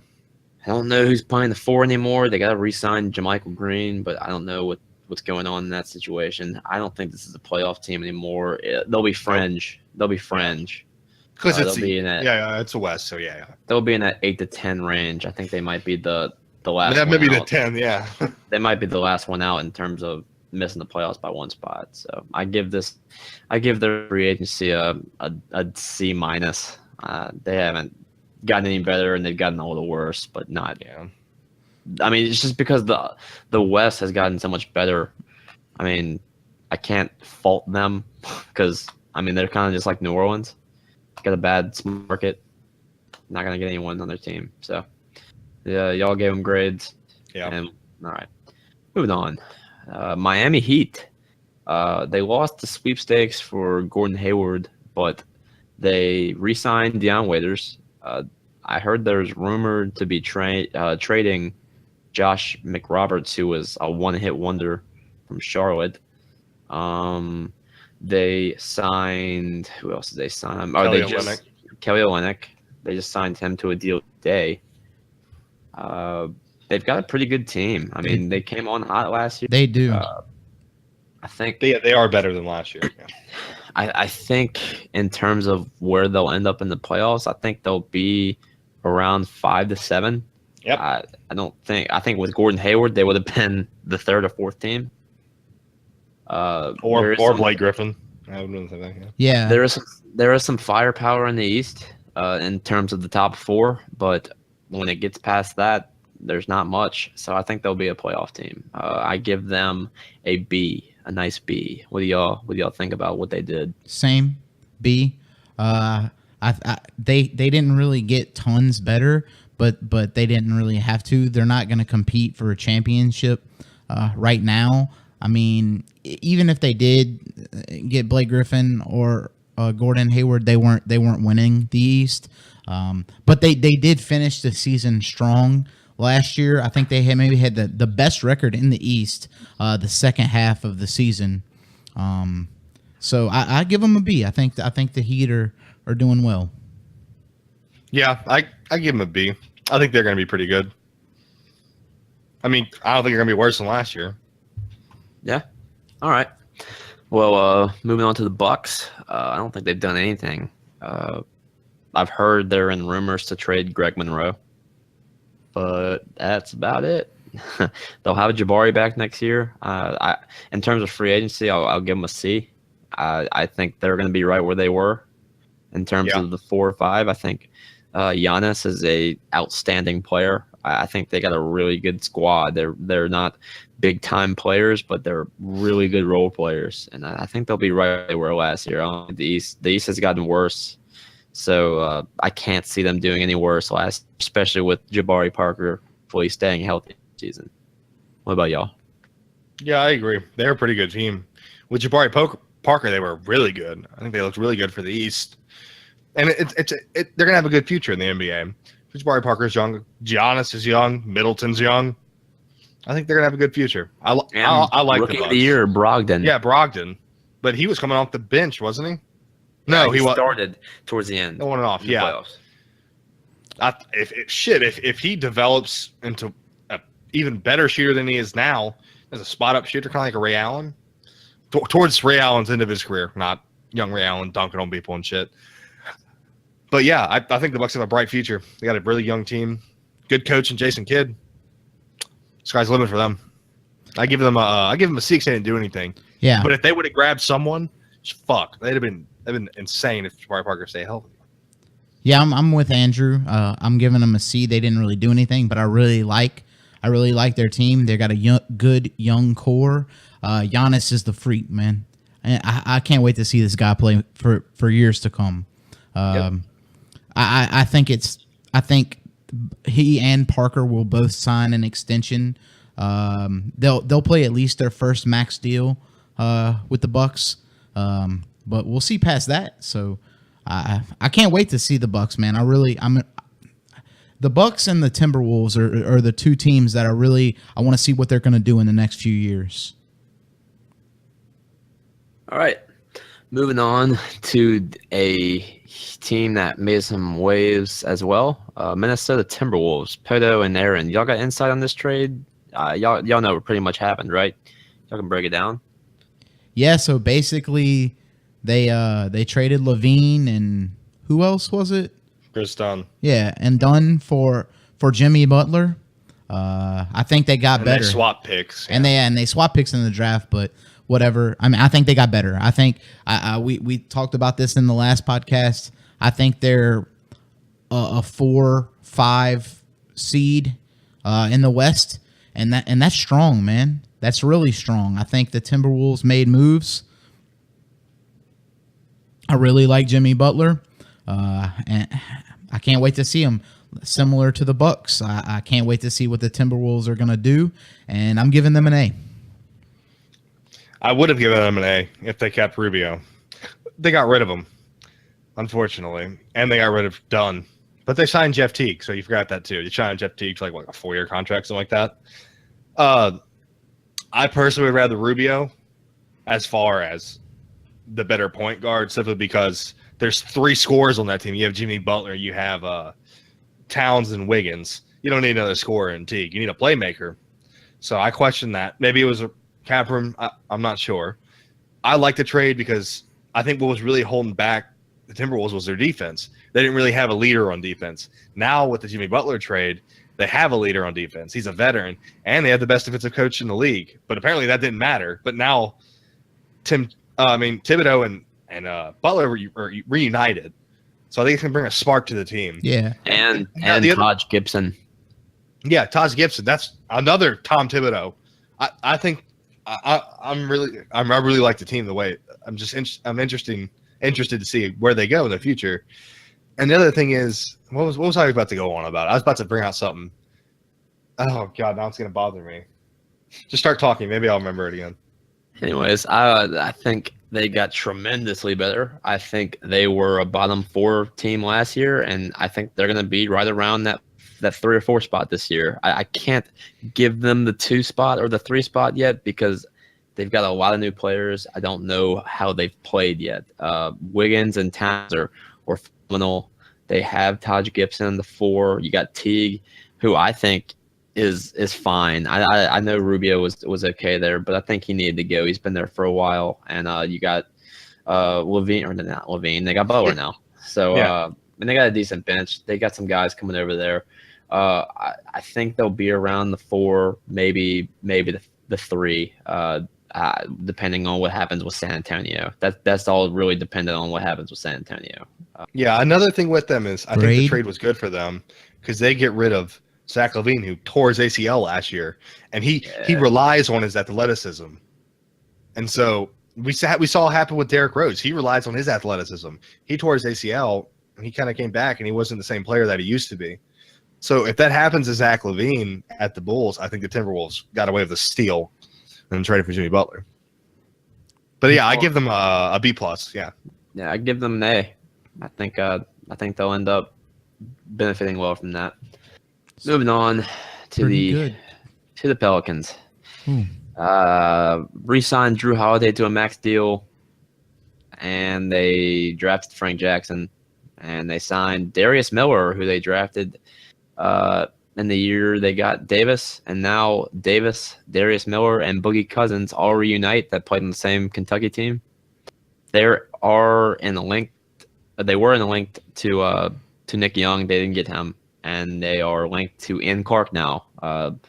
I don't know who's playing the 4 anymore. They got to re-sign JaMychal Green, but I don't know what's going on in that situation. I don't think this is a playoff team anymore. They'll be fringe. Because it's a West, so yeah. They'll be in that 8 to 10 range. I think they might be the last. That may be the out. 10, yeah. They might be the last one out in terms of missing the playoffs by 1 spot. So I give their free agency a C-. They haven't gotten any better, and they've gotten a little worse, but not. Yeah. I mean, it's just because the West has gotten so much better. I mean, I can't fault them because I mean they're kind of just like New Orleans, got a bad market, not gonna get anyone on their team. So yeah, y'all gave them grades. Yeah. And, all right, moving on. Miami Heat. They lost the sweepstakes for Gordon Hayward, but they re-signed Deion Waiters. I heard there's rumored to be trading Josh McRoberts, who was a one-hit wonder from Charlotte. They signed, who else did they sign? Kelly Olynyk. Kelly Olynyk. They just signed him to a deal today. They've got a pretty good team. I mean, they came on hot last year. They do. I think they are better than last year. Yeah. I think in terms of where they'll end up in the playoffs, I think they'll be around 5 to 7. Yep. I think with Gordon Hayward, they would have been the third or fourth team. Or Blake Griffin. I would have been that. Yeah. There is some firepower in the East in terms of the top 4, but when it gets past that, there's not much. So I think they'll be a playoff team. I give them a B. A nice B. What do y'all think about what they did? Same B. They didn't really get tons better, but they didn't really have to. They're not going to compete for a championship right now. I mean, even if they did get Blake Griffin or Gordon Hayward, they weren't winning the East. But they did finish the season strong. Last year, I think they had the best record in the East the second half of the season. So I give them a B. I think the Heat are doing well. Yeah, I give them a B. I think they're going to be pretty good. I mean, I don't think they're going to be worse than last year. Yeah. All right. Well, moving on to the Bucks. I don't think they've done anything. I've heard they're in rumors to trade Greg Monroe. But that's about it. They'll have Jabari back next year. In terms of free agency, I'll give them a C. I think they're going to be right where they were in terms of the 4 or 5. I think Giannis is a outstanding player. I think they got a really good squad. They're not big time players, but they're really good role players, and I think they'll be right where they were last year. The East has gotten worse. So I can't see them doing any worse especially with Jabari Parker fully staying healthy this season. What about y'all? Yeah, I agree. They're a pretty good team. With Jabari Parker, they were really good. I think they looked really good for the East. And they're going to have a good future in the NBA. Jabari Parker's young. Giannis is young. Middleton's young. I think they're going to have a good future. I like Rookie the Bucks. Of the year, Brogdon. Yeah, Brogdon. But he was coming off the bench, wasn't he? No, he started towards the end. On and off, yeah. If he develops into an even better shooter than he is now, as a spot-up shooter, kind of like a Ray Allen, towards Ray Allen's end of his career, not young Ray Allen dunking on people and shit. But yeah, I think the Bucks have a bright future. They got a really young team, good coach in Jason Kidd. Sky's the limit for them. I give them a 6. They didn't do anything. Yeah, but if they would have grabbed someone, they'd have been insane if Jabari Parker stayed healthy. Yeah, I'm with Andrew. I'm giving them a C. They didn't really do anything, but I really like their team. They got a good young core. Giannis is the freak, man. And I can't wait to see this guy play for years to come. I think he and Parker will both sign an extension. They'll play at least their first max deal with the Bucks. But we'll see past that. So I can't wait to see the Bucks, man. The Bucks and the Timberwolves are the two teams that I want to see what they're going to do in the next few years. All right. Moving on to a team that made some waves as well. Minnesota Timberwolves. Poto and Aaron, y'all got insight on this trade? Y'all know what pretty much happened, right? Y'all can break it down. Yeah, so basically they traded Levine and who else was it? Chris Dunn. Yeah, and Dunn for Jimmy Butler. I think they got better. They swapped picks. Yeah. And they swapped picks in the draft, but whatever. I mean, I think they got better. I think we talked about this in the last podcast. I think they're a 4-5 seed in the West, and that's strong, man. That's really strong. I think the Timberwolves made moves. I really like Jimmy Butler, and I can't wait to see him. Similar to the Bucks, I can't wait to see what the Timberwolves are going to do, and I'm giving them an A. I would have given them an A if they kept Rubio. They got rid of him, unfortunately, and they got rid of Dunn. But they signed Jeff Teague, so you forgot that too. You signed Jeff Teague to like a 4-year contract, something like that. I personally would rather Rubio as far as the better point guard, simply because there's 3 scorers on that team. You have Jimmy Butler, you have Towns and Wiggins. You don't need another scorer in Teague. You need a playmaker. So I question that. Maybe it was a cap room. I'm not sure. I like the trade because I think what was really holding back the Timberwolves was their defense. They didn't really have a leader on defense. Now with the Jimmy Butler trade, they have a leader on defense. He's a veteran, and they have the best defensive coach in the league. But apparently that didn't matter. But now Thibodeau and Butler are reunited. So I think it's going to bring a spark to the team. Yeah. And Taj Gibson. Yeah, Taj Gibson. That's another Tom Thibodeau. I think I really like the team the way I'm interested to see where they go in the future. And the other thing is, what was I about to go on about? I was about to bring out something. Oh God, now it's going to bother me. Just start talking. Maybe I'll remember it again. Anyways, I think they got tremendously better. I think they were a bottom 4 team last year, and I think they're going to be right around that 3 or 4 spot this year. I can't give them the 2 spot or the 3 spot yet because they've got a lot of new players. I don't know how they've played yet. Wiggins and Towns are phenomenal. They have Taj Gibson in the 4. You got Teague, who I think is fine. I know Rubio was okay there, but I think he needed to go. He's been there for a while. And you got Levine, or not Levine. They got Butler now. So yeah. And they got a decent bench. They got some guys coming over there. I think they'll be around the 4, maybe the 3, depending on what happens with San Antonio. That's all really dependent on what happens with San Antonio. Yeah, another thing with them is I think the trade was good for them because they get rid of Zach LaVine, who tore his ACL last year, and he relies on his athleticism. And so we saw it happen with Derrick Rose. He relies on his athleticism. He tore his ACL, and he kind of came back, and he wasn't the same player that he used to be. So if that happens to Zach LaVine at the Bulls, I think the Timberwolves got away with a steal and traded for Jimmy Butler. But yeah, I give them a B+. Yeah. Yeah, I give them an A. I think they'll end up benefiting well from that. Moving on to the Pelicans. Re-signed Drew Holiday to a max deal, and they drafted Frank Jackson, and they signed Darius Miller, who they drafted in the year they got Davis, and now Davis, Darius Miller, and Boogie Cousins all reunite that played on the same Kentucky team. They were in the link to Nick Young. They didn't get him, and they are linked to Ian Clark now, the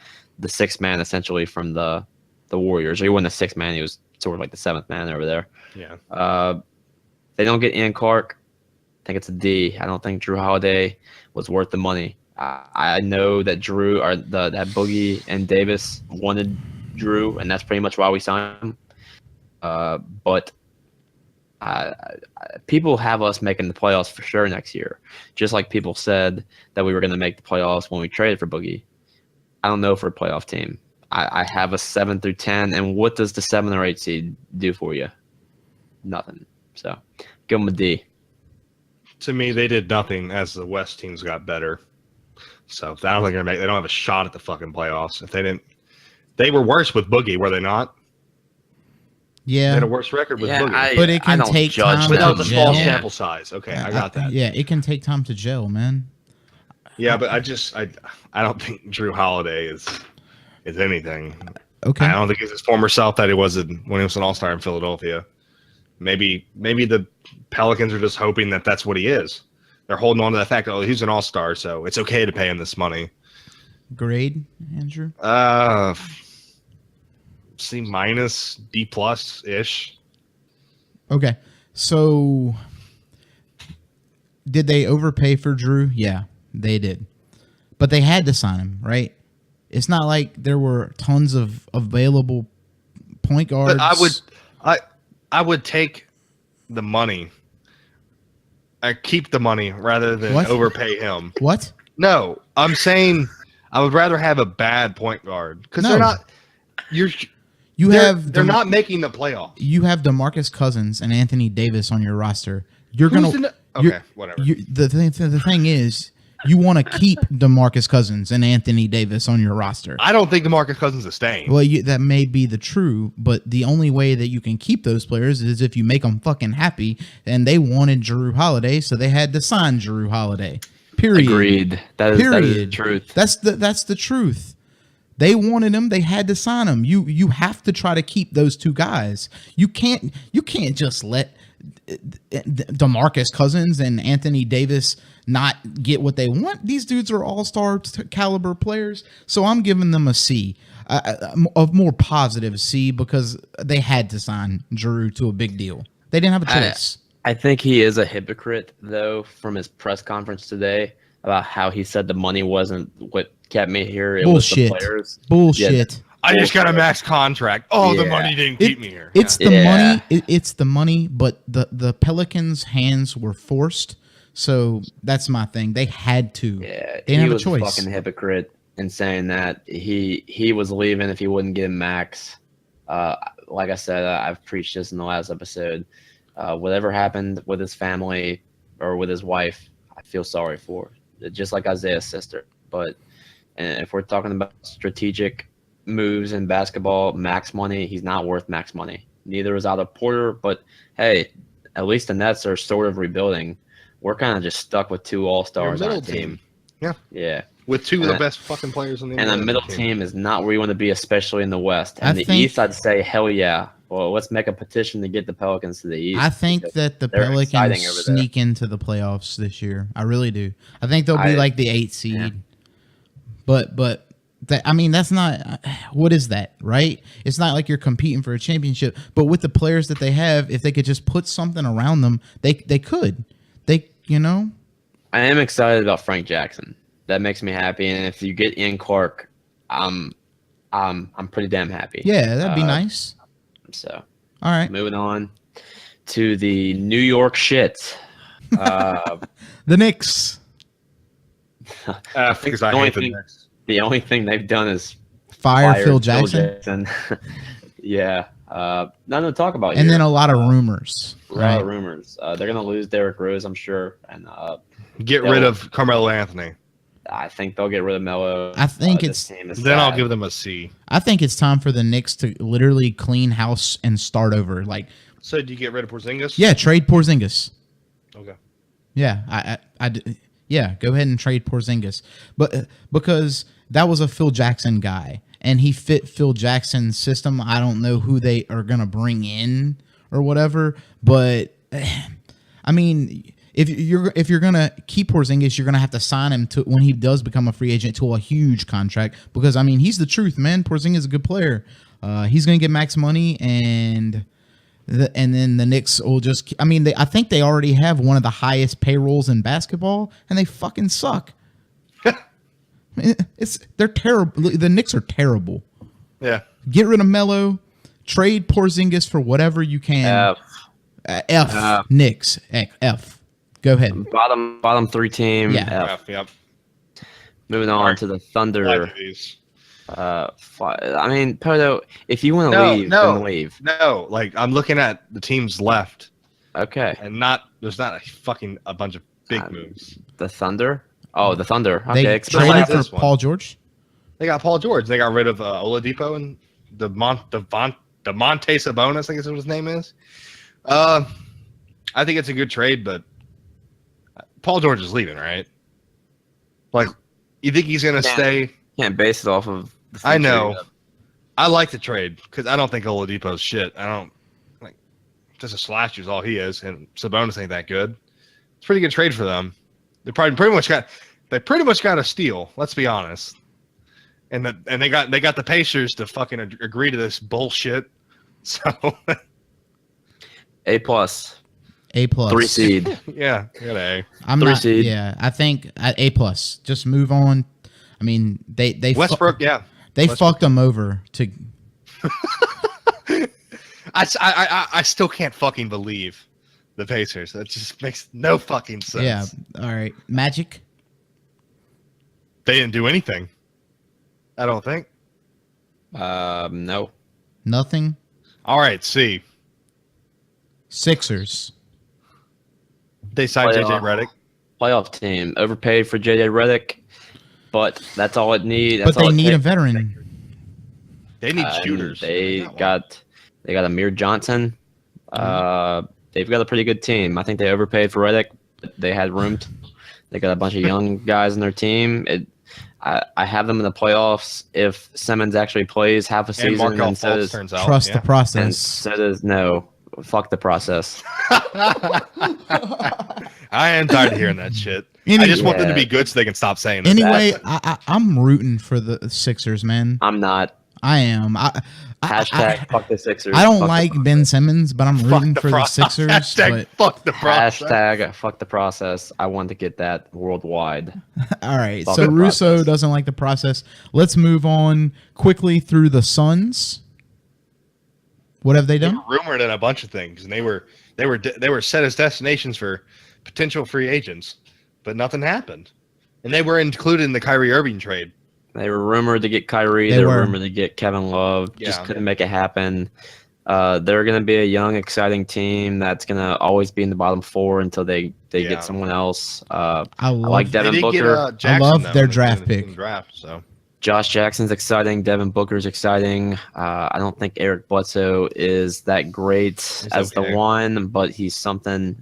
6th man essentially from the Warriors. Or he wasn't the 6th man; he was sort of like the 7th man over there. Yeah. They don't get Ian Clark. I think it's a D. I don't think Drew Holiday was worth the money. I know that that Boogie and Davis wanted Drew, and that's pretty much why we signed him. But people have us making the playoffs for sure next year, just like people said that we were going to make the playoffs when we traded for Boogie. I don't know for a playoff team. I have a 7 through 10, and what does the 7 or 8 seed do for you? Nothing. So give them a D. To me, they did nothing as the West teams got better. So I don't think they don't have a shot at the fucking playoffs. If they were worse with Boogie, were they not? Yeah, they had a worse record with Boogie. But it can take time but that was to a small gel. sample size. Okay, I got that. Yeah, it can take time to gel, man. Yeah, but I don't think Drew Holiday is anything. Okay. I don't think he's his former self that he was when he was an All-Star in Philadelphia. Maybe the Pelicans are just hoping that that's what he is. They're holding on to the fact that he's an All-Star, so it's okay to pay him this money. Grade, Andrew? C-, D+-ish. Okay. So did they overpay for Drew? Yeah, they did. But they had to sign him, right? It's not like there were tons of available point guards. But I would take the money. I keep the money rather than overpay him. What? No, I'm saying I would rather have a bad point guard because they're not. They're not making the playoffs. You have DeMarcus Cousins and Anthony Davis on your roster. Whatever. The thing is, you want to keep DeMarcus Cousins and Anthony Davis on your roster. I don't think DeMarcus Cousins is staying. Well, that may be the true, but the only way that you can keep those players is if you make them fucking happy. And they wanted Jrue Holiday, so they had to sign Jrue Holiday. Period. Agreed. That is the truth. That's the truth. They wanted him. They had to sign him. You have to try to keep those two guys. You can't just let DeMarcus Cousins and Anthony Davis not get what they want. These dudes are all-star caliber players, so I'm giving them a C, a more positive C, because they had to sign Jrue to a big deal. They didn't have a choice. I think he is a hypocrite, though, from his press conference today about how he said the money wasn't what kept me here. It Bullshit. was the players. Bullshit. Yeah. I just got a max contract. The money didn't keep me here. It's the money. It's the money, but the Pelicans' hands were forced. So that's my thing. They had to. Yeah, they didn't have a choice. He was a fucking hypocrite in saying that he was leaving if he wouldn't get max. Like I said, I've preached this in the last episode. Whatever happened with his family or with his wife, I feel sorry for. Just like Isaiah's sister. But if we're talking about strategic moves in basketball, max money, he's not worth max money. Neither is Otto Porter. But hey, at least the Nets are sort of rebuilding. We're kind of just stuck with two all-stars on our team. Yeah. With two of the best fucking players in the NBA. And the middle team is not where you want to be, especially in the West. And the East, I'd say, hell yeah. Well, let's make a petition to get the Pelicans to the East. I think that the Pelicans sneak into the playoffs this year. I really do. I think they'll be like the 8th seed. Yeah. But that's not – what is that, right? It's not like you're competing for a championship. But with the players that they have, if they could just put something around them, they could. I am excited about Frank Jackson. That makes me happy. And if you get Ian Clark, I'm pretty damn happy. Yeah, that'd be nice. So, all right. Moving on to the New York shit. The Knicks. The only thing they've done is fire Phil Jackson. Yeah. Nothing to talk about. And then a lot of rumors. A lot of rumors. They're going to lose Derrick Rose, I'm sure. And get rid of Carmelo Anthony. I think they'll get rid of Melo. I think then I'll give them a C. I think it's time for the Knicks to literally clean house and start over. So do you get rid of Porzingis? Yeah, trade Porzingis. Okay. Yeah, yeah, go ahead and trade Porzingis. But because that was a Phil Jackson guy and he fit Phil Jackson's system. I don't know who they are going to bring in or whatever, but I mean, if you're gonna keep Porzingis, you're gonna have to sign him to when he does become a free agent to a huge contract, because I mean he's the truth, man. Porzingis is a good player. He's gonna get max money, and then the Knicks will just. I mean, I think they already have one of the highest payrolls in basketball, and they fucking suck. They're terrible. The Knicks are terrible. Yeah. Get rid of Melo, trade Porzingis for whatever you can. F. Knicks. F. Go ahead. Bottom three team. Yeah. F. Yep. Moving on to the Thunder. I mean, Poto, if you want to leave, then leave. No, I'm looking at the teams left. Okay. And there's not a bunch of big moves. The Thunder? Oh, the Thunder. Okay. They traded for Paul George. They got Paul George. They got rid of Oladipo and Domantas Sabonis, I guess what his name is. I think it's a good trade, but Paul George is leaving, right? You think he's going to stay? Can't base it off of the I know. I like the trade because I don't think Oladipo's shit. I don't just a slasher is all he is, and Sabonis ain't that good. It's a pretty good trade for them. They pretty much got a steal. Let's be honest. And they got the Pacers to fucking agree to this bullshit. So A+. A plus. 3 seed. Yeah, got A. I'm 3 not. seed. Yeah, I think A plus. Just move on. I mean, they Westbrook, yeah. they Westbrook. fucked them over to. I still can't fucking believe the Pacers. That just makes no fucking sense. Yeah. All right. Magic. They didn't do anything. I don't think. No. Nothing. All right, C. Sixers. They signed Playoff. JJ Redick. Playoff team. Overpaid for JJ Redick, but that's all it needs. But they need a veteran. They need shooters. They got Amir Johnson. They've got a pretty good team. I think they overpaid for Redick. But they had room. They got a bunch of young guys in their team. I have them in the playoffs if Simmons actually plays half a And season. Markelle And so Fultz does, turns out. Trust the and process. so does no. Fuck the process. I am tired of hearing that shit. I just want them to be good so they can stop saying that. Anyway, I'm rooting for the Sixers, man. I'm not. I am. Hashtag fuck the Sixers. I don't Fuck like the Ben Simmons, but I'm rooting for the process. Sixers. Hashtag But fuck the process. Hashtag fuck the process. I want to get that worldwide. all right, Fuck so the Russo process. doesn't like the process. Let's move on quickly through the Suns. What have they They done? were rumored in a bunch of things, and they were set as destinations for potential free agents, but nothing happened. And they were included in the Kyrie Irving trade. They were rumored to get Kyrie. They They were were. rumored to get Kevin Love. Just Yeah. couldn't make it happen. They're going to be a young, exciting team that's going to always be in the bottom 4 until they Yeah. get someone else. I like love Devin they did Booker. get Jackson, I love though, their in the- draft in the pick. Draft, so Josh Jackson's exciting. Devin Booker's exciting. I don't think Eric Bledsoe is that great as okay. the one, but he's something.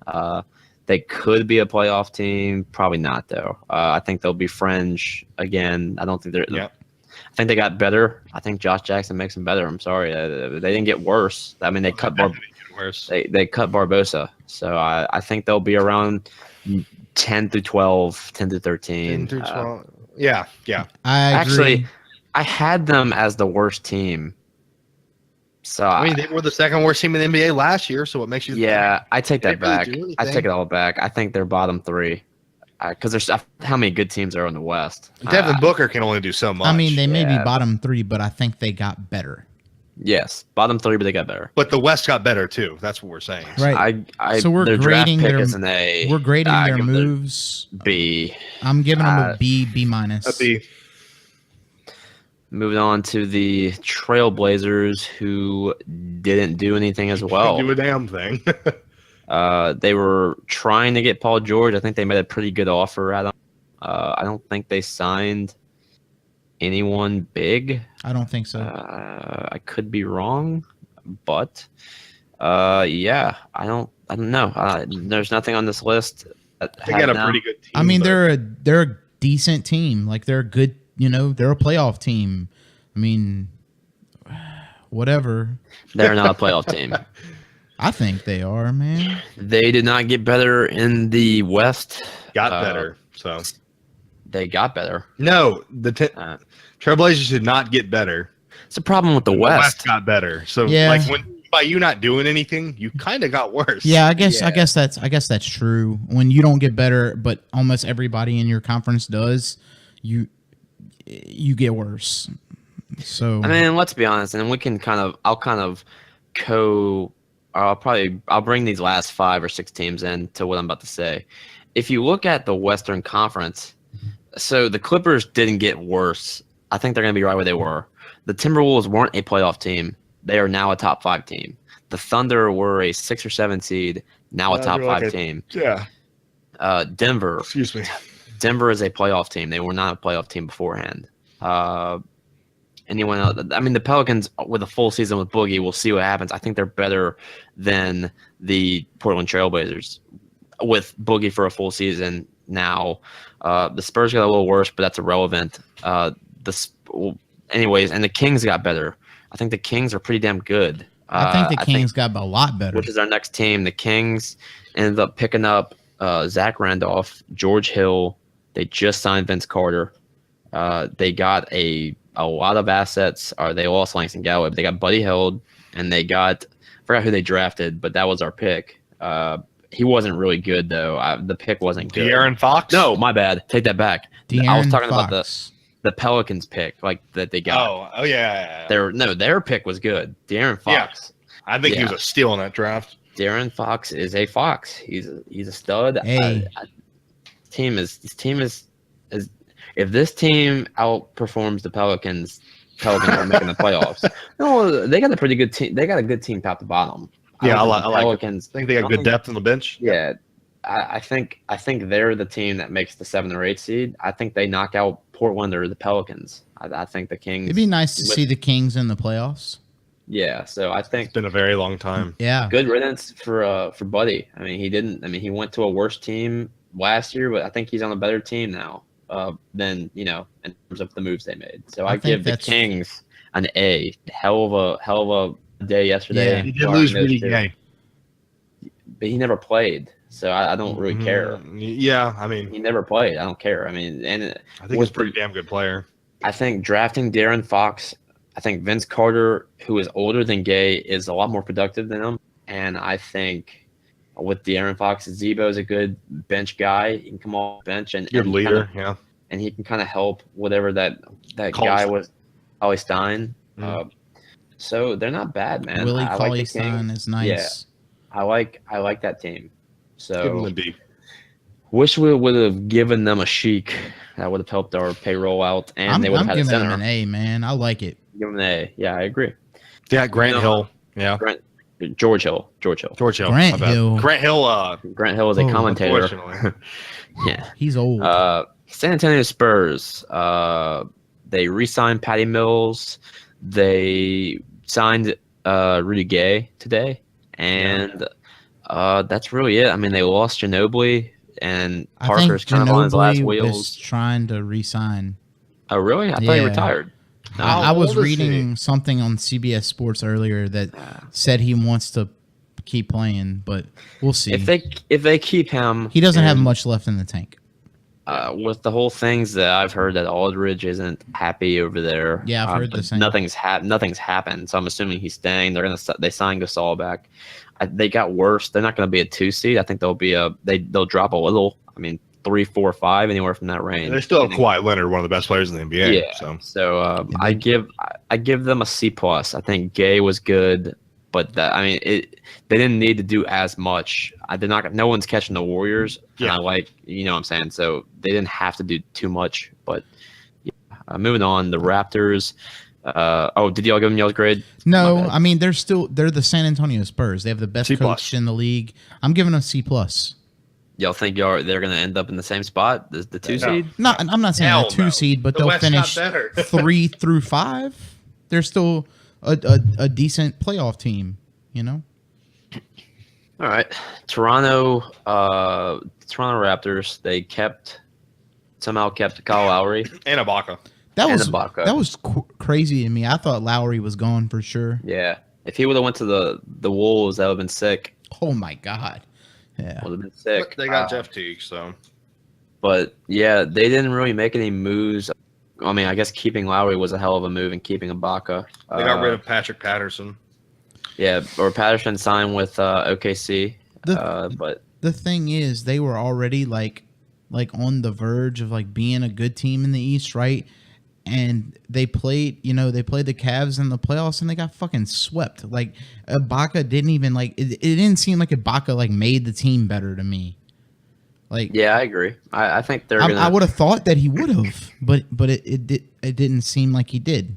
They could be a playoff team. Probably not, though. I think they'll be fringe again. I don't think they're. Yep. I think they got better. I think Josh Jackson makes them better. I'm sorry. They didn't get worse. I mean, they cut worse. they cut Barbosa. So I think they'll be around 10 through 12, 10 through 13. 10 through 12. Yeah. I agree. Actually, I had them as the worst team. So I mean, they were the second worst team in the NBA last year. So what makes you? yeah, I take that They really back. do anything. I take it all back. I think they're bottom 3 because there's how many good teams are in the West. Devin Booker can only do so much. I mean, they may be yeah. bottom 3, but I think they got better. Yes, bottom 3, but they got better. but the West got better too. That's what we're saying. Right. I So we're their draft grading pick their- is an A. We're grading I their give them moves. B. I'm giving them a Uh, B minus. That'd be Moving on to the Trailblazers, who didn't do anything as well. do a damn thing. They were trying to get Paul George. I think they made a pretty good offer at him. I don't think they signed anyone big. I don't think so. I could be wrong, but yeah, I don't know. There's nothing on this list. they got a pretty good team. I mean, but- they're a decent team. Like they're a good, they're a playoff team. I mean, whatever. They're not a playoff team. I think they are, man. They did not get better in the West. got better. So They got better. no, the Trailblazers did not get better. It's a problem with the The West. got better. So Yeah. like by you not doing anything, you kind of got worse. Yeah, I guess that's true. When you don't get better, but almost everybody in your conference does, you get worse. So I mean, let's be honest, and we can I'll bring these last 5 or 6 teams in to what I'm about to say. If you look at the Western Conference, so the Clippers didn't get worse. I think they're going to be right where they were. The Timberwolves weren't a playoff team. They are now a top 5 team. The Thunder were a 6 or 7 seed, now a top they're like 5 a- team. Yeah. Denver Excuse me. Denver is a playoff team. They were not a playoff team beforehand. Anyone else? I mean, the Pelicans with a full season with Boogie, we'll see what happens. I think they're better than the Portland Trailblazers with Boogie for a full season now. The Spurs got a little worse, but that's irrelevant. Anyways, and the Kings got better. I think the Kings are pretty damn good. I think the Kings got a lot better. Which is our next team. The Kings ended up picking up Zach Randolph, George Hill. They just signed Vince Carter. They got a lot of assets. They lost Langston Galloway, but they got Buddy Hield, and they got I forgot who they drafted, but that was our pick. he wasn't really good though. The pick wasn't good. De'Aaron Fox? No, my bad. Take that back. I was talking about the Pelicans pick, like that they got. Oh yeah. Their pick was good. De'Aaron Fox. Yeah. I think he was a steal in that draft. De'Aaron Fox is a fox. He's a stud. Hey. This team is if this team outperforms the Pelicans are making the playoffs. No, they got a pretty good team. They got a good team top to bottom. Yeah, I like Pelicans. I think they got good depth on the bench. Yeah, I think they're the team that makes the 7 or 8 seed. I think they knock out Portland or the Pelicans. I think the Kings. It'd be nice to see the Kings in the playoffs. Yeah, so I think it's been a very long time. Yeah, good riddance for Buddy. I mean, he went to a worse team last year, but I think he's on a better team now than in terms of the moves they made. So I give the Kings an A. Hell of a day yesterday. Yeah, he did lose Rudy Gay, but he never played. So I don't really care. Yeah, I mean, he never played. I don't care. I mean, and I think he's a pretty damn good player. I think drafting De'Aaron Fox, I think Vince Carter, who is older than Gay, is a lot more productive than him. And I think with De'Aaron Fox, Zebo is a good bench guy. He can come off the bench and good leader, yeah. And he can kind of help whatever that guy was, Ollie Stein. So they're not bad, man. Willie Cauley-Stein is nice. Yeah, I like that team. So B. Wish we would have given them a Sheik. That would have helped our payroll out, and they would have had a center. I'm giving them an A, man. I like it. Give them an A. Yeah, I agree. Yeah, Grant Hill. Yeah. George Hill. Grant Hill. Grant Hill is a commentator. Yeah. He's old. San Antonio Spurs. They re-signed Patty Mills. They signed Rudy Gay today, and that's really it. I mean, they lost Ginobili, and Parker's kind of on his last wheels. Was trying to re-sign. Oh, really? I thought he retired. No. I was reading something on CBS Sports earlier that said he wants to keep playing, but we'll see. If they keep him, he doesn't have much left in the tank. With the whole things that I've heard that Aldridge isn't happy over there. Yeah, I've heard the same. Nothing's happened, so I'm assuming he's staying. They signed Gasol back. They got worse. They're not going to be a 2 seed. I think they'll drop a little. I mean, 3, 4, 5, anywhere from that range. And they still have Kawhi Leonard, one of the best players in the NBA. Yeah. So I give them a C+. I think Gay was good, but they didn't need to do as much. No one's catching the Warriors. Yeah. And what I'm saying. So they didn't have to do too much. But moving on, the Raptors. Did y'all give them y'all's grade? No, I mean they're the San Antonio Spurs. They have the best coach in the league. I'm giving them C+. Y'all think they're going to end up in the same spot, the 2 seed? No, I'm not saying a 2 seed, but they'll finish 3 through 5. They're still a decent playoff team, All right, Toronto Raptors. They somehow kept Kyle Lowry and Ibaka. That was crazy to me. I thought Lowry was gone for sure. Yeah, if he would have went to the Wolves, that would have been sick. Oh my god. Yeah, would have been sick. But they got Jeff Teague, so. But yeah, they didn't really make any moves. I mean, I guess keeping Lowry was a hell of a move, and keeping Ibaka. They got rid of Patrick Patterson. Yeah, or Patterson signed with OKC. But the thing is, they were already like on the verge of being a good team in the East, right? And they played the Cavs in the playoffs, and they got fucking swept. Like Ibaka didn't even it didn't seem like Ibaka made the team better to me. Yeah, I agree. I think they're. I would have thought that he would have, but it didn't seem like he did.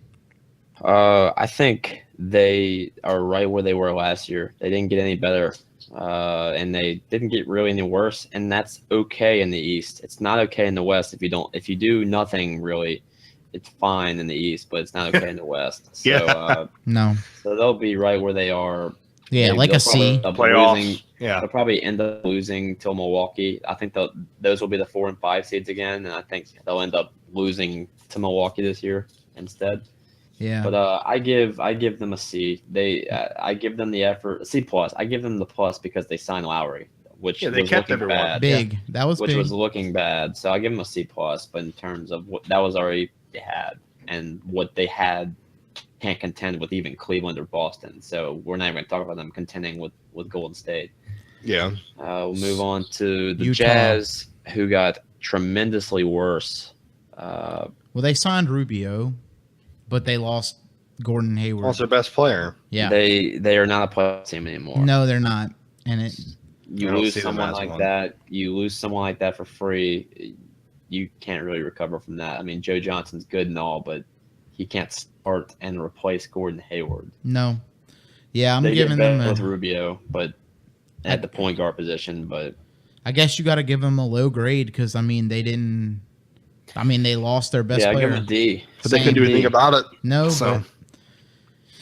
I think they are right where they were last year. They didn't get any better, and they didn't get really any worse. And that's okay in the East. It's not okay in the West if you do nothing really. It's fine in the East, but it's not okay in the West. So, no. So they'll be right where they are. Yeah, like a C. Playoffs. Yeah. They'll probably end up losing till Milwaukee. I think those will be the 4 and 5 seeds again, and I think they'll end up losing to Milwaukee this year instead. Yeah. But I give them a C. I give them the effort, a C+. I give them the plus because they signed Lowry, which they was kept looking everyone. bad. Big. That was which big. was looking bad. So I give them a C+. But in terms of what that was already they had, and what they had can't contend with even Cleveland or Boston. So we're not even going to talk about them contending with Golden State. Yeah. We'll move on to the Utah. Jazz, who got tremendously worse. Well, they signed Rubio, but they lost Gordon Hayward. What's their best player? Yeah. They are not a playoff team anymore. No, they're not. And you lose someone like that. You lose someone like that for free. You can't really recover from that. I mean, Joe Johnson's good and all, but he can't start and replace Gordon Hayward. No. Yeah, I'm giving them with Rubio, but at the point guard position. But I guess you got to give them a low grade because they lost their best player. Yeah, I give them a D. But they couldn't do anything about it. No, so.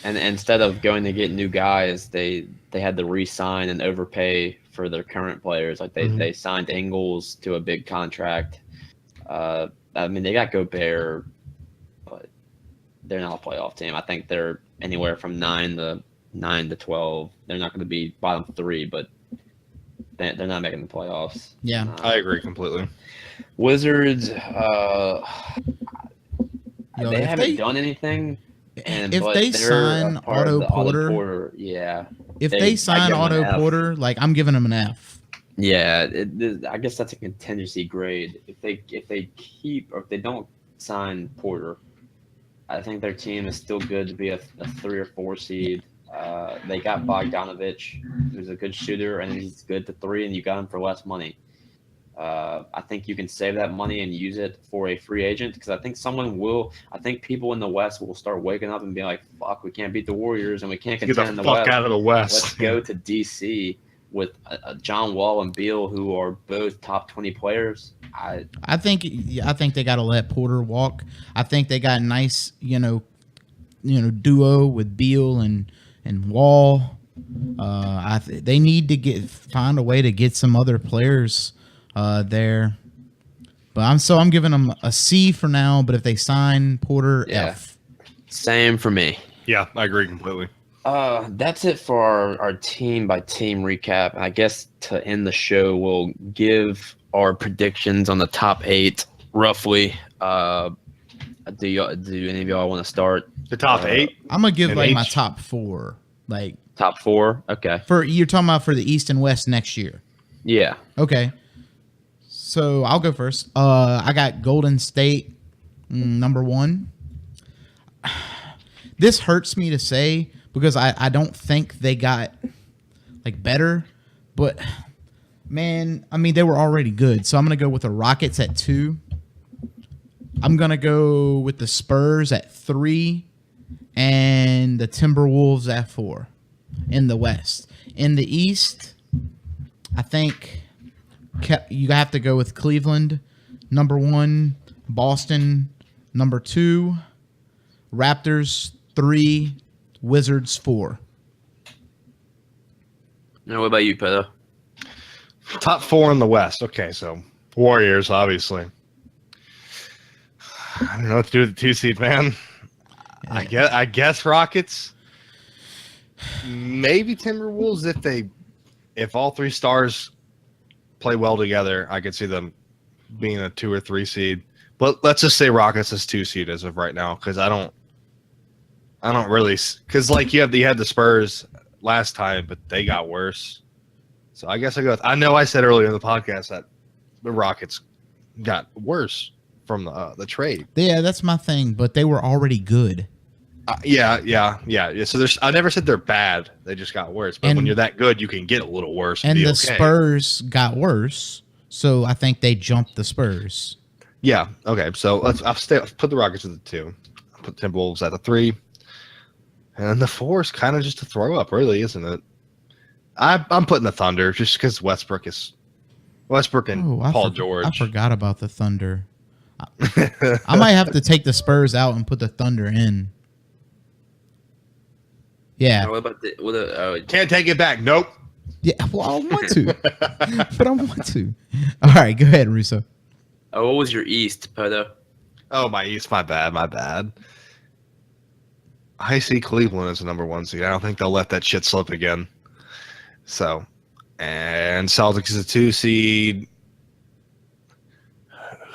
And instead of going to get new guys, they had to re-sign and overpay for their current players. Like they signed Ingles to a big contract. I mean, they got Gobert, but they're not a playoff team. I think they're anywhere from 9 to 12. They're not going to be bottom 3, but they're not making the playoffs. Yeah, I agree completely. Wizards, they haven't done anything. If they sign Otto Porter, yeah. If they sign Otto Porter, like I'm giving them an F. Yeah, I guess that's a contingency grade. If they keep or if they don't sign Porter, I think their team is still good to be a 3 or 4 seed. They got Bogdanovich, who's a good shooter, and he's good to 3, and you got him for less money. I think you can save that money and use it for a free agent because I think people in the West will start waking up and be like, fuck, we can't beat the Warriors and we can't contend in the West. Get the fuck out of the West. Let's go to DC with John Wall and Beal, who are both top 20 players. I think they got to let Porter walk. I think they got a nice, duo with Beal and Wall. They need to find a way to get some other players there. But I'm giving them a C for now, but if they sign Porter, F. Same for me. Yeah, I agree completely. That's it for our team by team recap. I guess to end the show, we'll give our predictions on the top 8 roughly. Do any of y'all want to start? The top 8? I'm gonna give my top 4. Like top 4? Okay. You're talking about for the East and West next year. Yeah. Okay. So I'll go first. I got Golden State number 1. This hurts me to say because I don't think they got better, but man, I mean they were already good. So I'm gonna go with the Rockets at 2. I'm gonna go with the Spurs at 3, and the Timberwolves at 4 in the West. In the East, I think you have to go with Cleveland number 1, Boston number 2, Raptors 3, Wizards 4. Now, what about you, Pedro? Top 4 in the West. Okay, so Warriors, obviously. I don't know what to do with the 2 seed, man. I guess Rockets. Maybe Timberwolves if all 3 stars play well together. I could see them being a 2 or 3 seed. But let's just say Rockets is 2 seed as of right now because I don't really because you had the Spurs last time, but they got worse. So I guess I know I said earlier in the podcast that the Rockets got worse from the trade. Yeah, that's my thing. But they were already good. Yeah. So I never said they're bad. They just got worse. But when you're that good, you can get a little worse. And the Spurs got worse. So I think they jumped the Spurs. Yeah. Okay. So I'll put the Rockets at the 2. I'll put Timberwolves at the 3. And the 4 is kind of just a throw up, really, isn't it? I'm putting the Thunder just because Westbrook and Paul George. I forgot about the Thunder. I might have to take the Spurs out and put the Thunder in. Yeah. What about Can't take it back. Nope. Yeah. Well, I want to, but I want to. All right, go ahead, Russo. Oh, what was your East, Pedro? Oh, my East. My bad. I see Cleveland as the number 1 seed. I don't think they'll let that shit slip again. So, and Celtics is a 2 seed.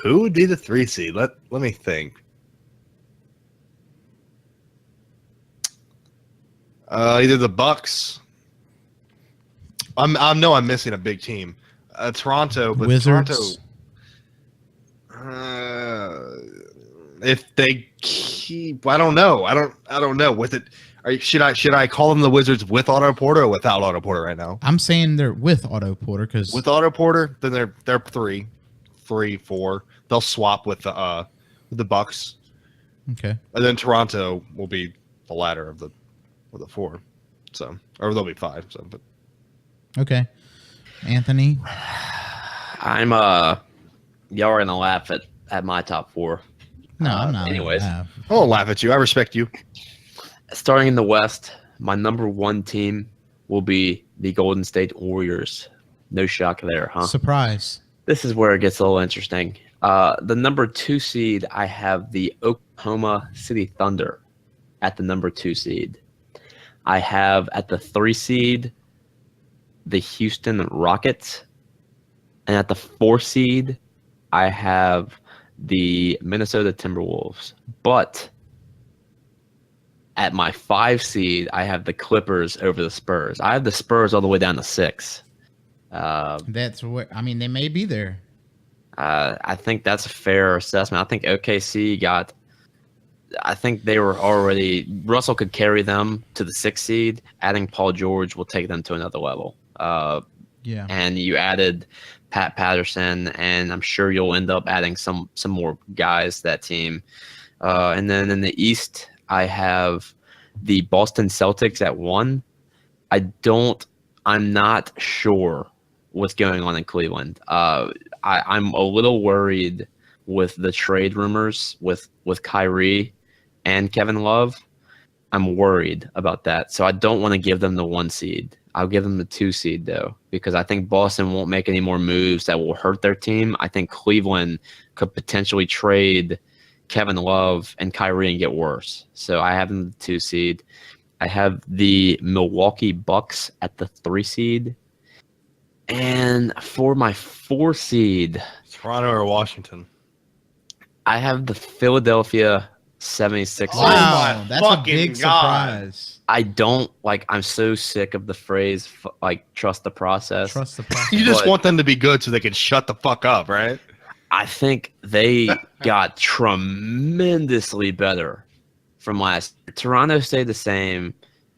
Who would be the 3 seed? Let me think. Either the Bucks I'm missing a big team. Toronto, but Wizards. Toronto. If they keep, I don't know. I don't know. With it, should I call them the Wizards with Otto Porter or without Otto Porter right now? I'm saying they're with Otto Porter because with Otto Porter, then they're 3, 4. They'll swap with the Bucks. Okay. And then Toronto will be the latter of the 4. So, or they'll be 5. So, but okay, Anthony. I'm y'all are gonna laugh at my top 4. No, I'm not. Anyways, I won't laugh at you. I respect you. Starting in the West, my number 1 team will be the Golden State Warriors. No shock there, huh? Surprise. This is where it gets a little interesting. The number 2 seed, I have the Oklahoma City Thunder at the number 2 seed. I have at the 3 seed the Houston Rockets. And at the 4 seed, I have the Minnesota Timberwolves. But at my 5 seed, I have the Clippers over the Spurs. I have the Spurs all the way down to 6. That's what I mean. They may be there. I think that's a fair assessment. I think OKC got. I think they were already. Russell could carry them to the 6th seed. Adding Paul George will take them to another level. Yeah. And you added Pat Patterson, and I'm sure you'll end up adding some more guys to that team. And then in the East, I have the Boston Celtics at 1. I'm not sure what's going on in Cleveland. I'm a little worried with the trade rumors with Kyrie and Kevin Love. I'm worried about that. So I don't want to give them the 1 seed. I'll give them the 2 seed, though, because I think Boston won't make any more moves that will hurt their team. I think Cleveland could potentially trade Kevin Love and Kyrie and get worse. So I have them the 2 seed. I have the Milwaukee Bucks at the 3 seed. And for my 4 seed, Toronto or Washington? I have the Philadelphia 76ers. Wow, that's a big surprise. I'm so sick of the phrase, trust the process. Trust the process. You just want them to be good so they can shut the fuck up, right? I think they got tremendously better from last year. Toronto stayed the same,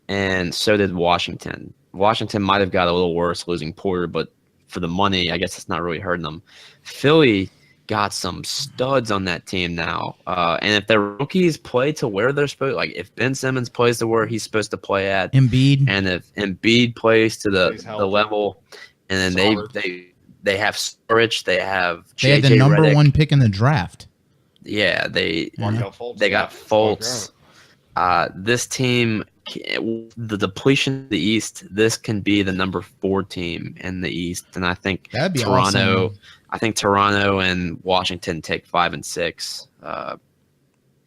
and so did Washington. Washington might have got a little worse losing Porter, but for the money, I guess it's not really hurting them. Philly got some studs on that team now. And if their rookies play to where they're supposed, like if Ben Simmons plays to where he's supposed to play at, Embiid, and if Embiid plays to the level, and then they have Sturridge, they have they had the number Redick. 1 pick in the draft. Yeah, they got Fultz. This team, the depletion of the East, this can be the number 4 team in the East, and I think That'd be Toronto. awesome. I think Toronto and Washington take 5 and 6.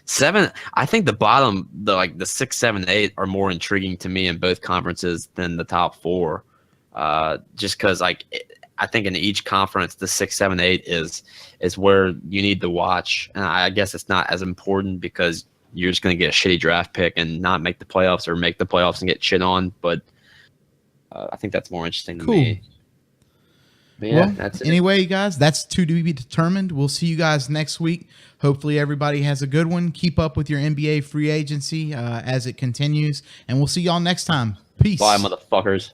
7. I think the bottom, the 6, 7, 8 are more intriguing to me in both conferences than the top 4. Just because I think in each conference, the 6, 7, 8 is where you need to watch, and I guess it's not as important because you're just going to get a shitty draft pick and not make the playoffs, or make the playoffs and get shit on. But I think that's more interesting to me. But yeah, that's it. Anyway, guys, that's to be determined. We'll see you guys next week. Hopefully everybody has a good one. Keep up with your NBA free agency as it continues, and we'll see y'all next time. Peace. Bye, motherfuckers.